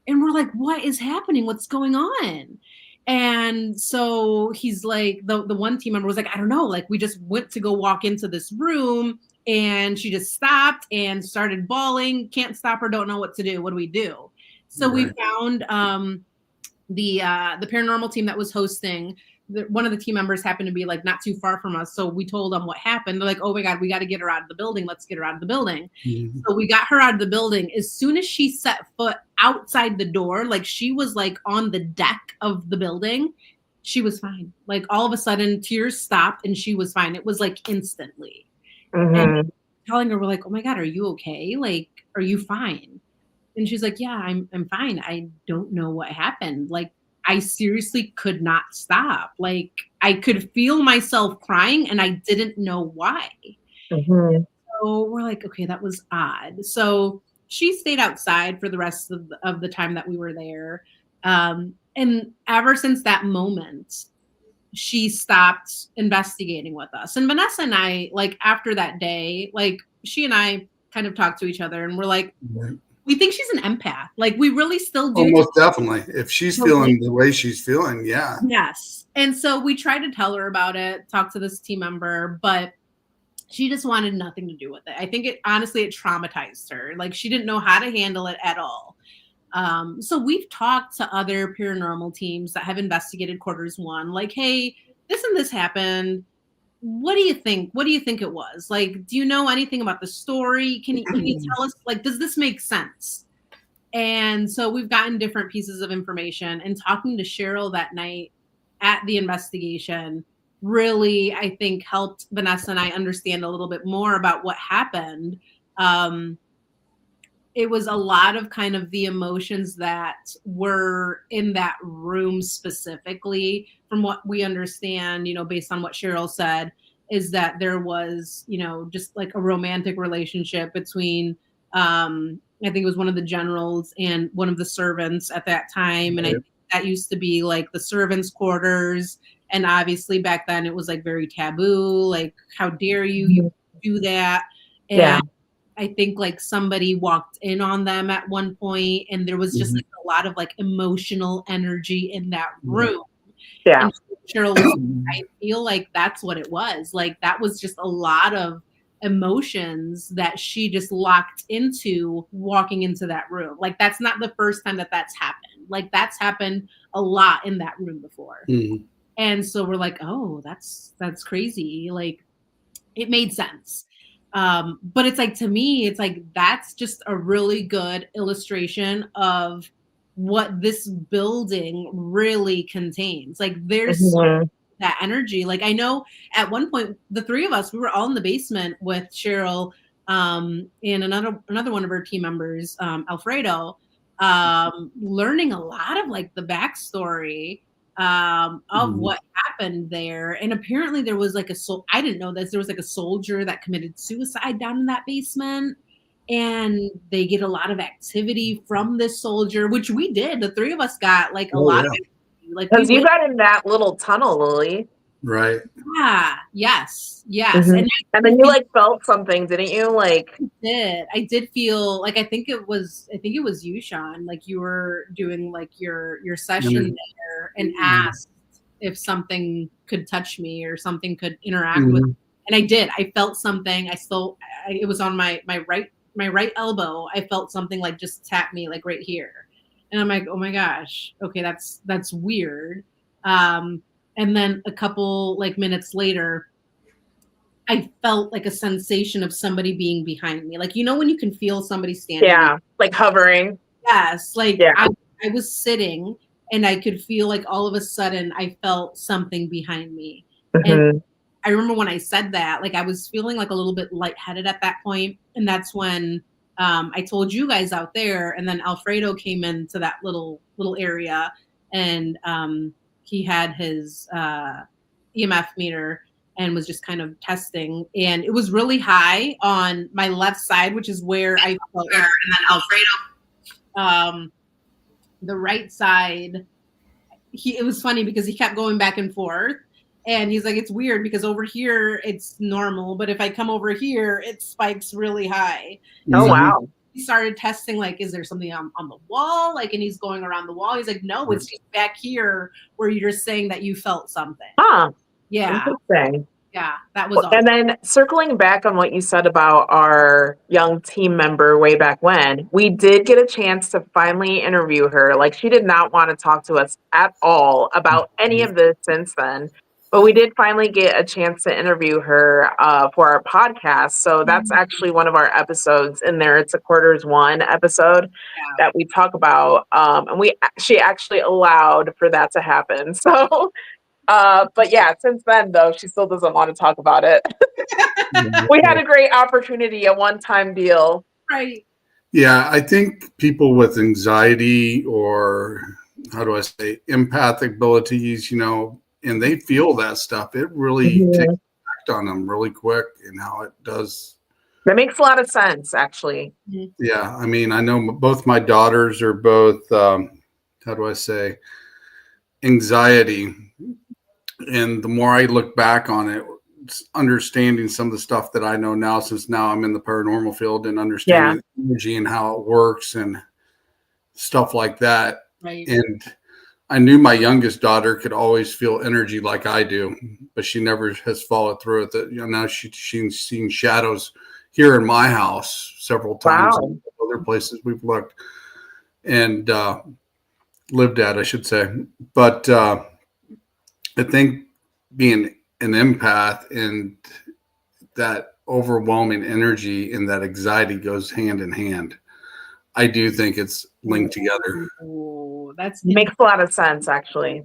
And we're like, what is happening? What's going on? And so he's like, the one team member was like, I don't know. Like, we just went to go walk into this room and she just stopped and started bawling. Can't stop her. Don't know what to do. What do we do? So we found the paranormal team that was hosting. One of the team members happened to be like not too far from us. So we told them what happened. They're like, oh my God, we got to get her out of the building. Let's get her out of the building. So we got her out of the building. As soon as she set foot outside the door, like she was like on the deck of the building, she was fine. Like all of a sudden tears stopped and she was fine. It was like instantly. And telling her, we're like, oh my God, are you okay? Like, are you fine? And she's like, yeah, I'm fine. I don't know what happened. Like, I seriously could not stop. Like, I could feel myself crying and I didn't know why. So we're like, okay, that was odd. So she stayed outside for the rest of the time that we were there. And ever since that moment, she stopped investigating with us. And Vanessa and I, like after that day, like she and I kind of talked to each other and we're like, we think she's an empath. Like we really still do. Most definitely. If she's feeling the way she's feeling, yeah. Yes. And so we tried to tell her about it, talk to this team member, but she just wanted nothing to do with it. I think it traumatized her. Like she didn't know how to handle it at all. So we've talked to other paranormal teams that have investigated quarters one, like, hey, this and this happened. What do you think? What do you think it was? Like, do you know anything about the story? Can you tell us, like, does this make sense? And so we've gotten different pieces of information, and talking to Cheryl that night at the investigation really, I think, helped Vanessa and I understand a little bit more about what happened. It was a lot of kind of the emotions that were in that room specifically. From what we understand, based on what Cheryl said, is that there was, just like a romantic relationship between, I think it was one of the generals and one of the servants at that time. And I think that used to be like the servants' quarters. And obviously back then it was like very taboo. Like, how dare you do that? And I think like somebody walked in on them at one point, and there was just like a lot of like emotional energy in that room. And Cheryl was, I feel like that's what it was. Like that was just a lot of emotions that she just locked into walking into that room. Like that's not the first time that that's happened. Like that's happened a lot in that room before. And so we're like, oh, that's crazy. Like it made sense. But it's like, to me, it's like, that's just a really good illustration of what this building really contains. Like, there's that energy. Like, I know at one point, the three of us, we were all in the basement with Cheryl, and another one of our team members, Alfredo, learning a lot of like the backstory of what happened there. And apparently there was like I didn't know this, there was like a soldier that committed suicide down in that basement, and they get a lot of activity from this soldier, which we did. The three of us got like a lot of activity. Like, because you got in that little tunnel, Lily. Right. Yeah. Yes. And then you like felt something, didn't you? Like, I did feel like, I think it was you, Sean. Like, you were doing like your session there and asked if something could touch me or something could interact with me. And I did. I felt something. It was on my right elbow. I felt something like just tap me like right here. And I'm like, oh my gosh. Okay, that's weird. And then a couple like minutes later, I felt like a sensation of somebody being behind me. Like, when you can feel somebody standing. Yeah, like hovering. Yes. Like, I was sitting and I could feel like all of a sudden I felt something behind me. And I remember when I said that, like, I was feeling like a little bit lightheaded at that point. And that's when I told you guys out there, and then Alfredo came into that little area, and he had his EMF meter and was just kind of testing. And it was really high on my left side, which is where I felt. And then Alfredo, the right side, it was funny because he kept going back and forth. And he's like, it's weird because over here it's normal, but if I come over here, it spikes really high. Oh, wow. He started testing, like, is there something on the wall? Like, and he's going around the wall. He's like, no, it's just back here where you're saying that you felt something. Huh. Yeah. Interesting. Yeah, that was awesome. And then circling back on what you said about our young team member way back when, we did get a chance to finally interview her. Like, she did not want to talk to us at all about any of this since then. But we did finally get a chance to interview her for our podcast. So that's actually one of our episodes in there. It's a quarters one episode that we talk about. And she actually allowed for that to happen. So, but yeah, since then, though, she still doesn't want to talk about it. We had a great opportunity, a one-time deal. Right. Yeah, I think people with anxiety, or how do I say, empathic abilities, and they feel that stuff, it really takes effect on them really quick, and how it does. That makes a lot of sense, actually. Yeah, I mean, I know both my daughters are both, how do I say, anxiety. And the more I look back on it, understanding some of the stuff that I know now, since now I'm in the paranormal field, and understanding energy and how it works and stuff like that. Right. And I knew my youngest daughter could always feel energy like I do, but she never has followed through with it. Now she's seen shadows here in my house several times. Wow. And other places we've looked and lived at, I should say. But I think being an empath and that overwhelming energy and that anxiety goes hand in hand. I do think it's linked together. Ooh, that's makes a lot of sense, actually.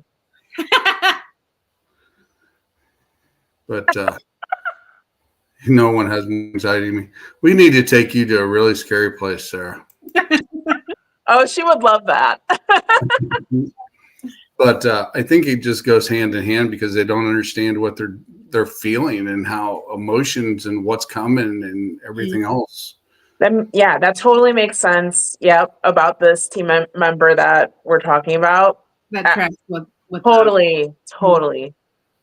But no one has anxiety. We need to take you to a really scary place, Sarah. Oh, she would love that. But I think it just goes hand in hand because they don't understand what they're feeling and how emotions and what's coming and everything else. Then, yeah, that totally makes sense. Yep, about this team member that we're talking about. That tracks with totally.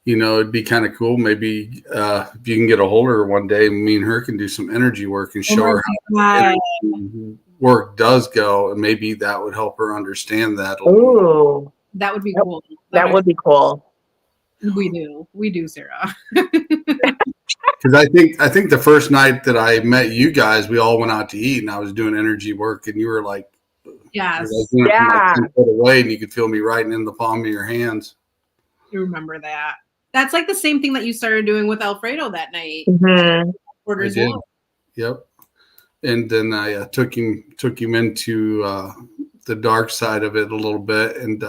It'd be kind of cool. Maybe if you can get a hold of her one day, me and her can do some energy work and show her how energy work does go, and maybe that would help her understand that. Ooh, that would be cool. That would be cool. We do, Sarah. Because I think the first night that I met you guys, we all went out to eat, and I was doing energy work, and you were like, yes, like 10 foot away, and you could feel me writing in the palm of your hands. You remember that? That's like the same thing that you started doing with Alfredo that night. Mm-hmm. Quarters I did. one. Yep. And then I took him into the dark side of it a little bit, and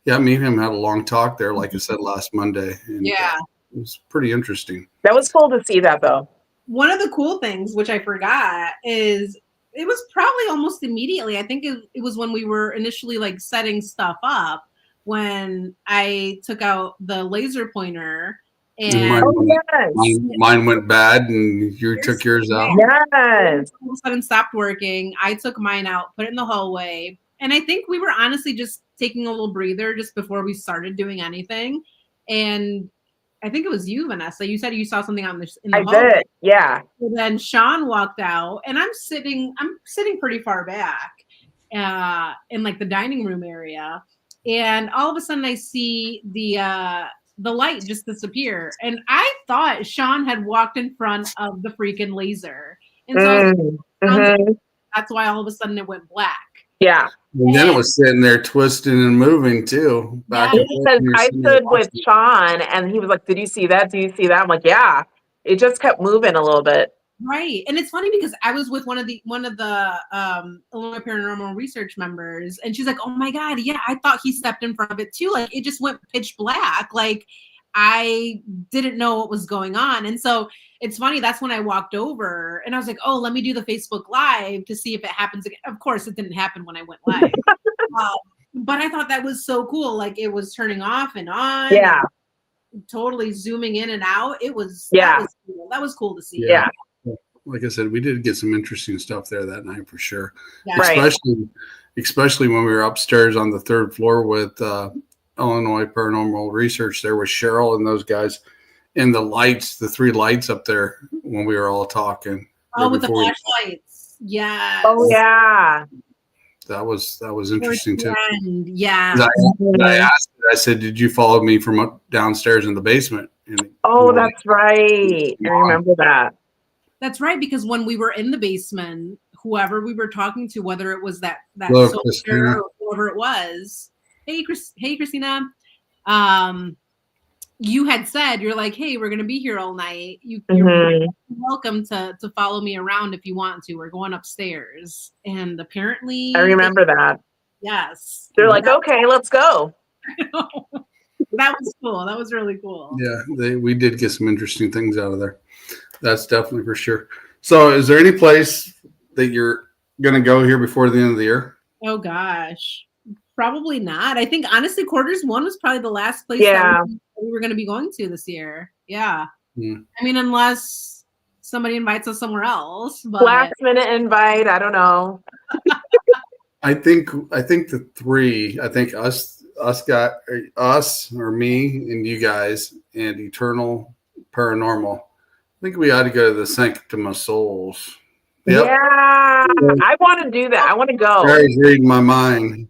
me and him had a long talk there, like I said last Monday, and Yeah. it was pretty interesting. That was cool to see that though. One of the cool things, which I forgot, is it was probably almost immediately. I think it was when we were initially like setting stuff up when I took out the laser pointer. And mine went bad, and you took yours out. Yes. All of a sudden stopped working. I took mine out, put it in the hallway. And I think we were honestly just taking a little breather just before we started doing anything. And I think it was you, Vanessa. You said you saw something out in the hallway. I did, yeah. So then Sean walked out, and I'm sitting pretty far back in like the dining room area. And all of a sudden I see the light just disappear. And I thought Sean had walked in front of the freaking laser. And so that's why all of a sudden it went black. Yeah. And then it was sitting there twisting and moving too. Because I stood with Sean and he was like, "Did you see that? Do you see that?" I'm like, "Yeah." It just kept moving a little bit. Right. And it's funny because I was with one of the Illinois Paranormal Research members, and she's like, "Oh my God, yeah, I thought he stepped in front of it too. Like it just went pitch black. Like I didn't know what was going on." And so it's funny, that's when I walked over and I was like, "Oh, let me do the Facebook Live to see if it happens again." Of course, it didn't happen when I went live. But I thought that was so cool. Like it was turning off and on. Yeah. And totally zooming in and out. It was, yeah. That was cool to see. Yeah. Like I said, we did get some interesting stuff there that night for sure. Yeah. Especially when we were upstairs on the third floor with Illinois Paranormal Research. There was Cheryl and those guys, and the lights, the 3 lights up there when we were all talking. Oh, with the flashlights. Yeah. Oh yeah. That was interesting too. Yeah. I asked her, I said, "Did you follow me from downstairs in the basement?" And, that's right. I remember that. That's right, because when we were in the basement, whoever we were talking to, whether it was that soldier or whoever it was, hey Christina, you had said, you're like, "Hey, we're gonna be here all night. You're welcome to follow me around if you want to. We're going upstairs." And apparently, I remember that. Yes, they're like, "Okay, let's go." That was cool. That was really cool. Yeah, we did get some interesting things out of there. That's definitely for sure. So is there any place that you're going to go here before the end of the year? Oh, gosh. Probably not. I think, honestly, Quarters 1 was probably the last place that we were going to be going to this year. Yeah. Hmm. I mean, unless somebody invites us somewhere else. But... Last minute invite. I don't know. I think the 3, I think us or me and you guys and Eternal Paranormal. I think we ought to go to the Sanctum of Souls. Yep. Yeah, I want to do that. I want to go. Gary's reading my mind.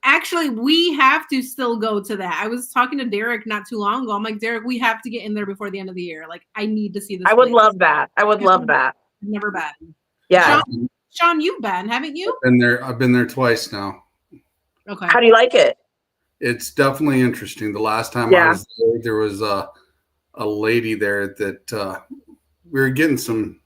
Actually, we have to still go to that. I was talking to Derek not too long ago. I'm like, "Derek, we have to get in there before the end of the year. Like, I need to see this." I would love that. I would love that. I've never been. Yeah. Sean, you've been, haven't you? I've been there twice now. Okay. How do you like it? It's definitely interesting. The last time I was there was a lady there that we were getting some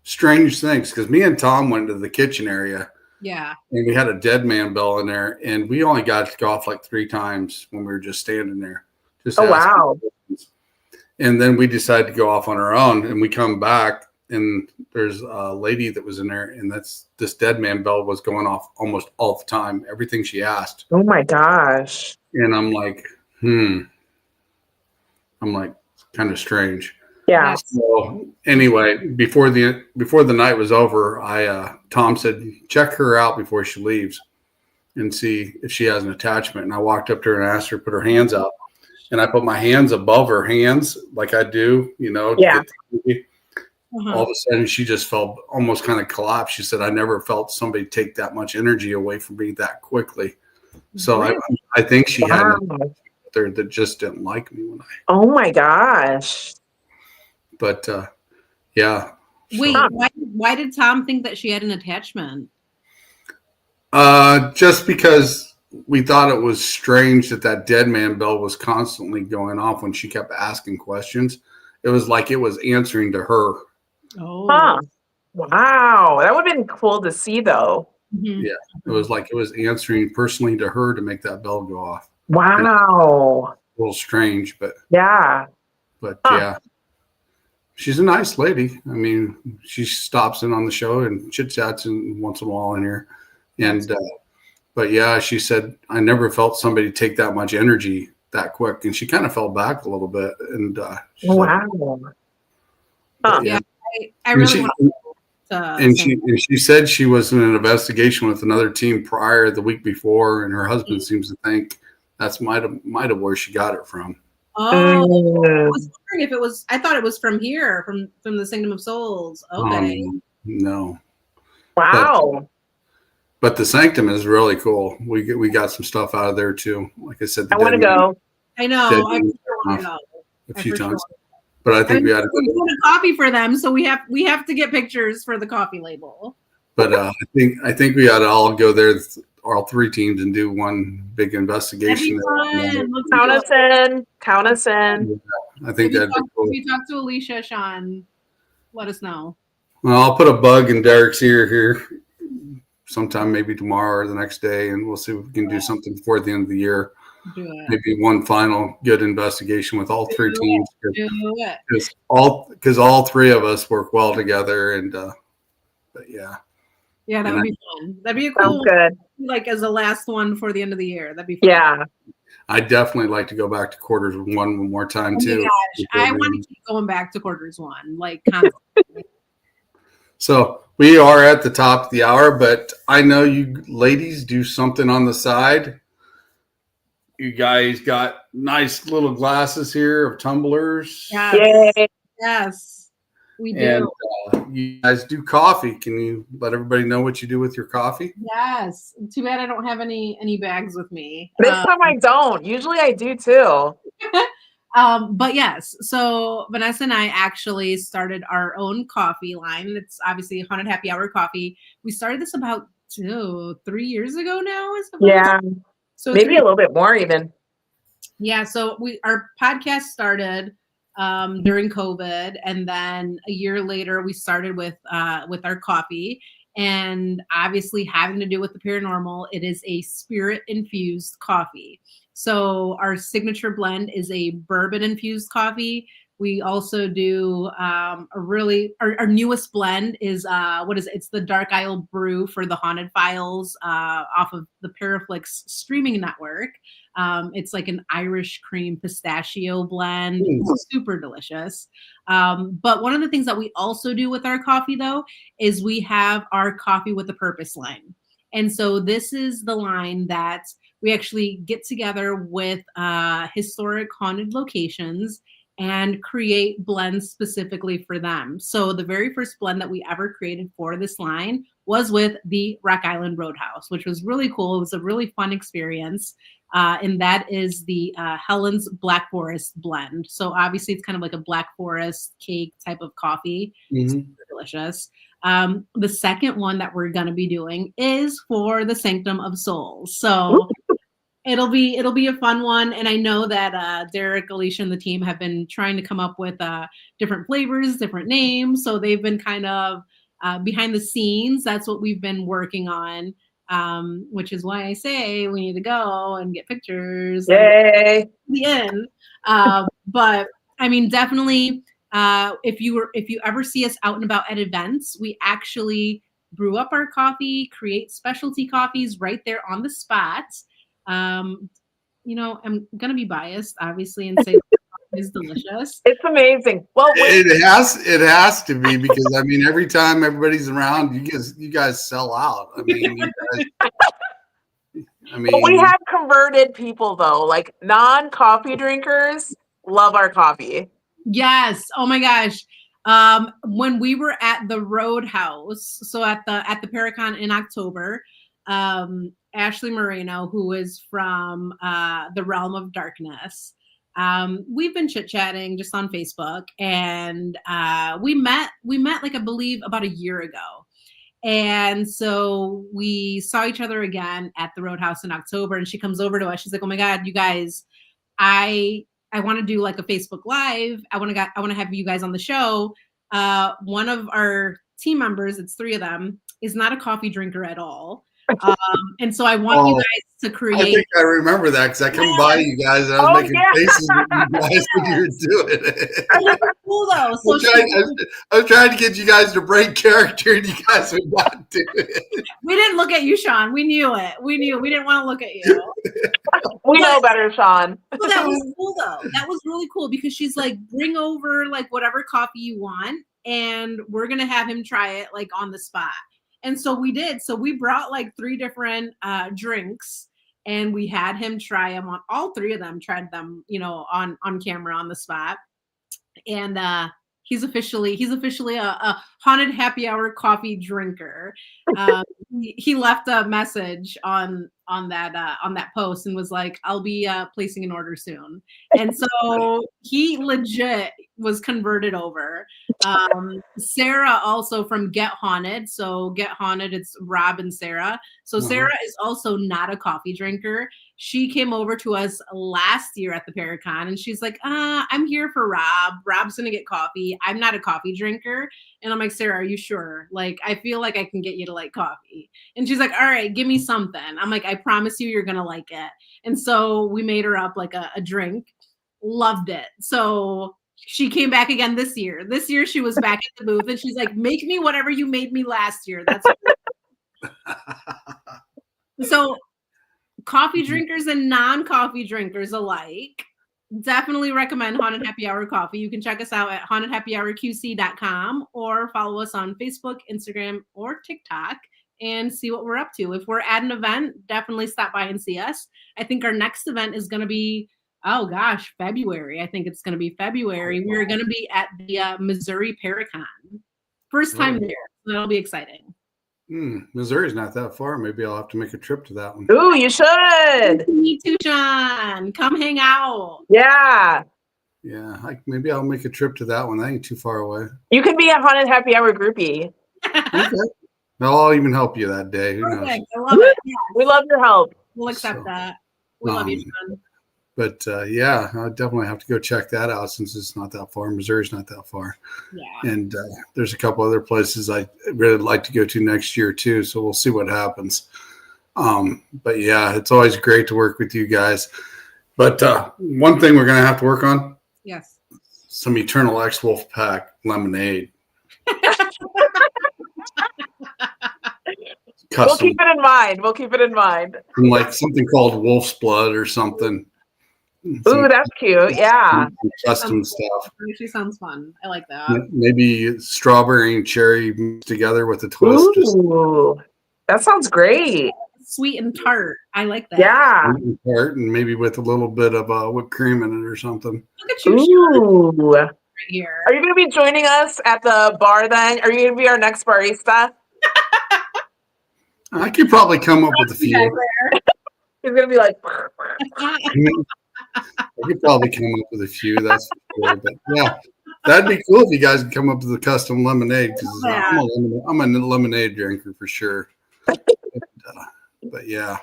strange things because me and Tom went to the kitchen area. Yeah. And we had a dead man bell in there, and we only got to go off like 3 times when we were just standing there. Wow. And then we decided to go off on our own, and we come back, and there's a lady that was in there, and this dead man bell was going off almost all the time, everything she asked. Oh my gosh. And I'm like, kind of strange. Yeah. So anyway, before the night was over, Tom said, "Check her out before she leaves and see if she has an attachment." And I walked up to her and asked her to put her hands up. And I put my hands above her hands like I do, Yeah. All of a sudden she just felt almost kind of collapsed. She said, "I never felt somebody take that much energy away from me that quickly." So I think she had there that just didn't like me when I. Oh my gosh. But yeah. Wait, why did Tom think that she had an attachment? Just because we thought it was strange that dead man bell was constantly going off when she kept asking questions. It was like it was answering to her. Oh. Huh. Wow, that would have been cool to see, though. Mhm. Yeah, it was like it was answering personally to her to make that bell go off. Wow. A little strange, Yeah. but Huh. yeah, she's a nice lady. I mean, she stops in on the show and chit chats once in a while in here, and but yeah, she said I never felt somebody take that much energy that quick, and she kind of fell back a little bit, and she's like, Wow. but Yeah, I And really she- want to. and she said she was in an investigation with another team prior the week before, and her husband seems to think that's might have where she got it from. Oh, I Mm. was wondering if it was. I thought it was from here, from the Kingdom of Souls. Okay. No. Wow. But the Sanctum is really cool. We got some stuff out of there too. Like I said, the I want to Dead Man go. I know. Dead I Man want to go. a few for times. sure. But I think we had to We're go. doing a coffee for them, so we have to get pictures for the coffee label. But I think we ought to all go there, all three teams, and do one big investigation. That'd be fun. Let's Count do us in. Count us in. I think that'd be cool. If you talk to Alicia, Sean, let us know. Well, I'll put a bug in Derek's ear here sometime, maybe tomorrow or the next day, and we'll see if we can do something before the end of the year. Do it. Maybe one final good investigation with all three teams, Do it. because all three of us work well together, and but yeah. Yeah, that And would be fun. That'd be a Sounds cool, good. like as the last one for the end of the year. That'd be fun. Yeah. I'd definitely like to go back to quarters one more time Oh my too. gosh, I want to keep going back to quarters one, like constantly. So we are at the top of the hour, but I know you ladies do something on the side. You guys got nice little glasses here of tumblers. Yes. Yay. Yes, we do. And you guys do coffee. Can you let everybody know what you do with your coffee? Yes. Too bad I don't have any bags with me. This time I don't. Usually I do too. But yes, so Vanessa and I actually started our own coffee line. It's obviously Haunted Happy Hour Coffee. We started this about 3 years ago now, I suppose. Yeah. So Maybe a little bit more even. Yeah, so our podcast started during COVID, and then a year later we started with our coffee, and obviously having to do with the paranormal, it is a spirit infused coffee. So our signature blend is a bourbon infused coffee. We also do our newest blend is it's the Dark Isle Brew for the Haunted Files off of the Paraflix streaming network. It's like an Irish cream pistachio blend. It's super delicious. But one of the things that we also do with our coffee, though, is we have our Coffee with a Purpose line. And so this is the line that we actually get together with historic haunted locations and create blends specifically for them. So the very first blend that we ever created for this line was with the Rock Island Roadhouse, which was really cool. It was a really fun experience. And that is the Helen's Black Forest blend. So obviously it's kind of like a Black Forest cake type of coffee. Mm-hmm. Super delicious. The second one that we're going to be doing is for the Sanctum of Souls. So it'll be a fun one. And I know that Derek, Alicia, and the team have been trying to come up with different flavors, different names. So they've been kind of behind the scenes. That's what we've been working on. Which is why I say we need to go and get pictures. Yay. The end. But I mean, definitely, if you ever see us out and about at events, we actually brew up our coffee, create specialty coffees right there on the spot. I'm gonna be biased, obviously, and say the coffee is delicious. It's amazing. Well, It has to be, because I mean, every time everybody's around, you guys sell out. I mean, but we have converted people though, like non-coffee drinkers love our coffee. Yes. Oh my gosh. When we were at the Roadhouse, so at the Paracon in October, Ashley Moreno, who is from the Realm of Darkness, we've been chit-chatting just on Facebook, and we met like, I believe, about a year ago. And so we saw each other again at the Roadhouse in October, and she comes over to us. She's like, "Oh my God, you guys, I want to do like a Facebook Live. I want to have you guys on the show." One of our team members, it's 3 of them, is not a coffee drinker at all. And so I want you guys to I create. think I remember that because I come by you guys and I was making faces with you guys when you were doing it. It was cool though. So I was trying to get you guys to break character, and you guys would not do it. we didn't look at you, Sean. We knew it. We knew. We didn't want to look at you. We know better, Sean. So that was cool though. That was really cool because she's like, bring over like whatever coffee you want, and we're gonna have him try it like on the spot. And so we did. So we brought like 3 different drinks, and we had him try them on. All 3 of them tried them, on camera on the spot. And he's officially a haunted happy hour coffee drinker. He left a message on that post and was like, I'll be placing an order soon. And so he legit was converted over. Sarah also from Get Haunted. So Get Haunted, it's Rob and Sarah. So Sarah is also not a coffee drinker. She came over to us last year at the Paracon, and she's like, I'm here for Rob. Rob's gonna get coffee. I'm not a coffee drinker. And I'm like, Sarah, are you sure? Like, I feel like I can get you to like coffee. And she's like, all right, give me something. I'm like, I promise you're gonna like it. And so we made her up like a drink. Loved it. So she came back again this year. This year she was back at the booth, and she's like, make me whatever you made me last year. That's so coffee drinkers and non-coffee drinkers alike, definitely recommend Haunted Happy Hour Coffee. You can check us out at hauntedhappyhourqc.com or follow us on Facebook, Instagram, or TikTok and see what we're up to. If we're at an event, definitely stop by and see us. I think our next event is going to be, February. I think it's going to be February. We're going to be at the Missouri Paracon. First time there. So that'll be exciting. Missouri's not that far. Maybe I'll have to make a trip to that one. Ooh, you should. Me too, Sean. Come hang out. Yeah. Yeah, maybe I'll make a trip to that one. That ain't too far away. You can be a Haunted Happy Hour groupie. Okay. I'll even help you that day. Who knows? Perfect. I love it. Yeah. We love your help. We'll accept that. We love you, Sean. But yeah, I'll definitely have to go check that out since it's not that far. Missouri's not that far. Yeah. And there's a couple other places I really like to go to next year too. So we'll see what happens. But yeah, it's always great to work with you guys. But one thing we're going to have to work on. Yes. Some Eternal X Wolf Pack lemonade. We'll keep it in mind. Like something called Wolf's Blood or something. Ooh, that's cute. Yeah. Custom stuff. Actually sounds fun. I like that. Maybe strawberry and cherry mixed together with a twist. Ooh, that sounds great. Sweet and tart. I like that. Yeah. And maybe with a little bit of whipped cream in it or something. Look at you, Sean, Ooh. right here. Are you going to be joining us at the bar then? Are you going to be our next barista? I could probably come up with a few. He's going to be like. I could probably come up with a few. That's for sure. But yeah, that'd be cool if you guys could come up with a custom lemonade because I'm a lemonade drinker for sure. But yeah,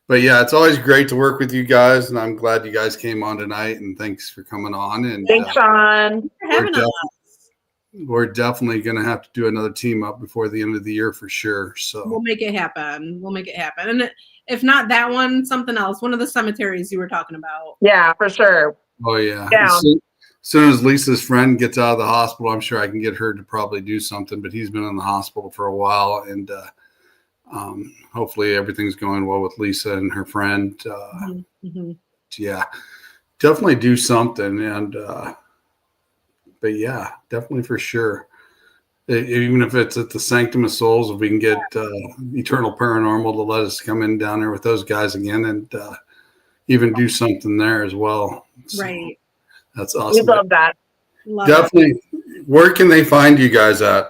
it's always great to work with you guys, and I'm glad you guys came on tonight. And thanks for coming on. And thanks, Sean. We're definitely going to have to do another team up before the end of the year for sure. So we'll make it happen. And if not that one, something else. One of the cemeteries you were talking about. Yeah, for sure. Oh yeah. As soon as Lisa's friend gets out of the hospital, I'm sure I can get her to probably do something. But he's been in the hospital for a while, and hopefully everything's going well with Lisa and her friend. Yeah, definitely do something. And but yeah, definitely for sure. Even if it's at the Sanctum of Souls, if we can get Eternal Paranormal to let us come in down there with those guys again and even do something there as well. So right. That's awesome. We love that. Definitely. Where can they find you guys at?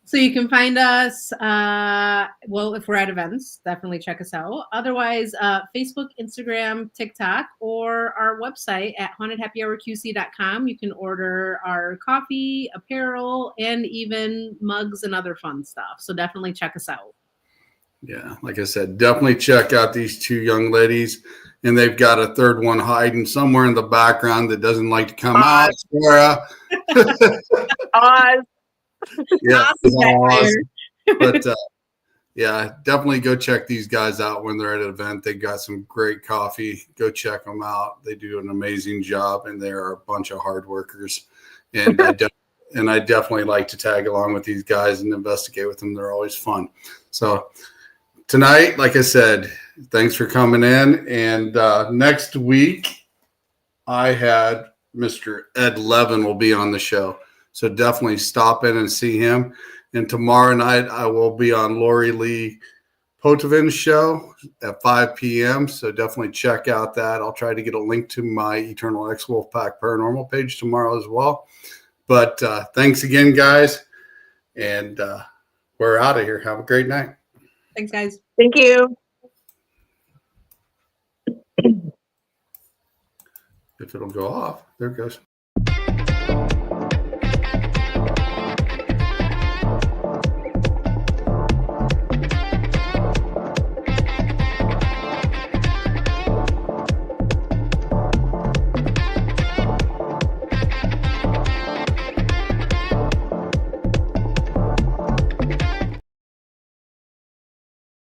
So you can find us, if we're at events, definitely check us out. Otherwise, Facebook, Instagram, TikTok, or our website at hauntedhappyhourqc.com. You can order our coffee, apparel, and even mugs and other fun stuff. So definitely check us out. Yeah, like I said, definitely check out these two young ladies. And they've got a third one hiding somewhere in the background that doesn't like to come out. Sarah. Oz. Yeah, Awesome, backfire. but yeah, definitely go check these guys out when they're at an event. They got some great coffee. Go check them out. They do an amazing job, and they are a bunch of hard workers. And I definitely like to tag along with these guys and investigate with them. They're always fun. So tonight, like I said, thanks for coming in. And next week, I had Mr. Ed Levin will be on the show. So definitely stop in and see him. And tomorrow night, I will be on Lori Lee Potovin's show at 5 p.m. So definitely check out that. I'll try to get a link to my Eternal X Wolfpack Paranormal page tomorrow as well. But thanks again, guys. And we're out of here. Have a great night. Thanks, guys. Thank you. If it'll go off, there it goes.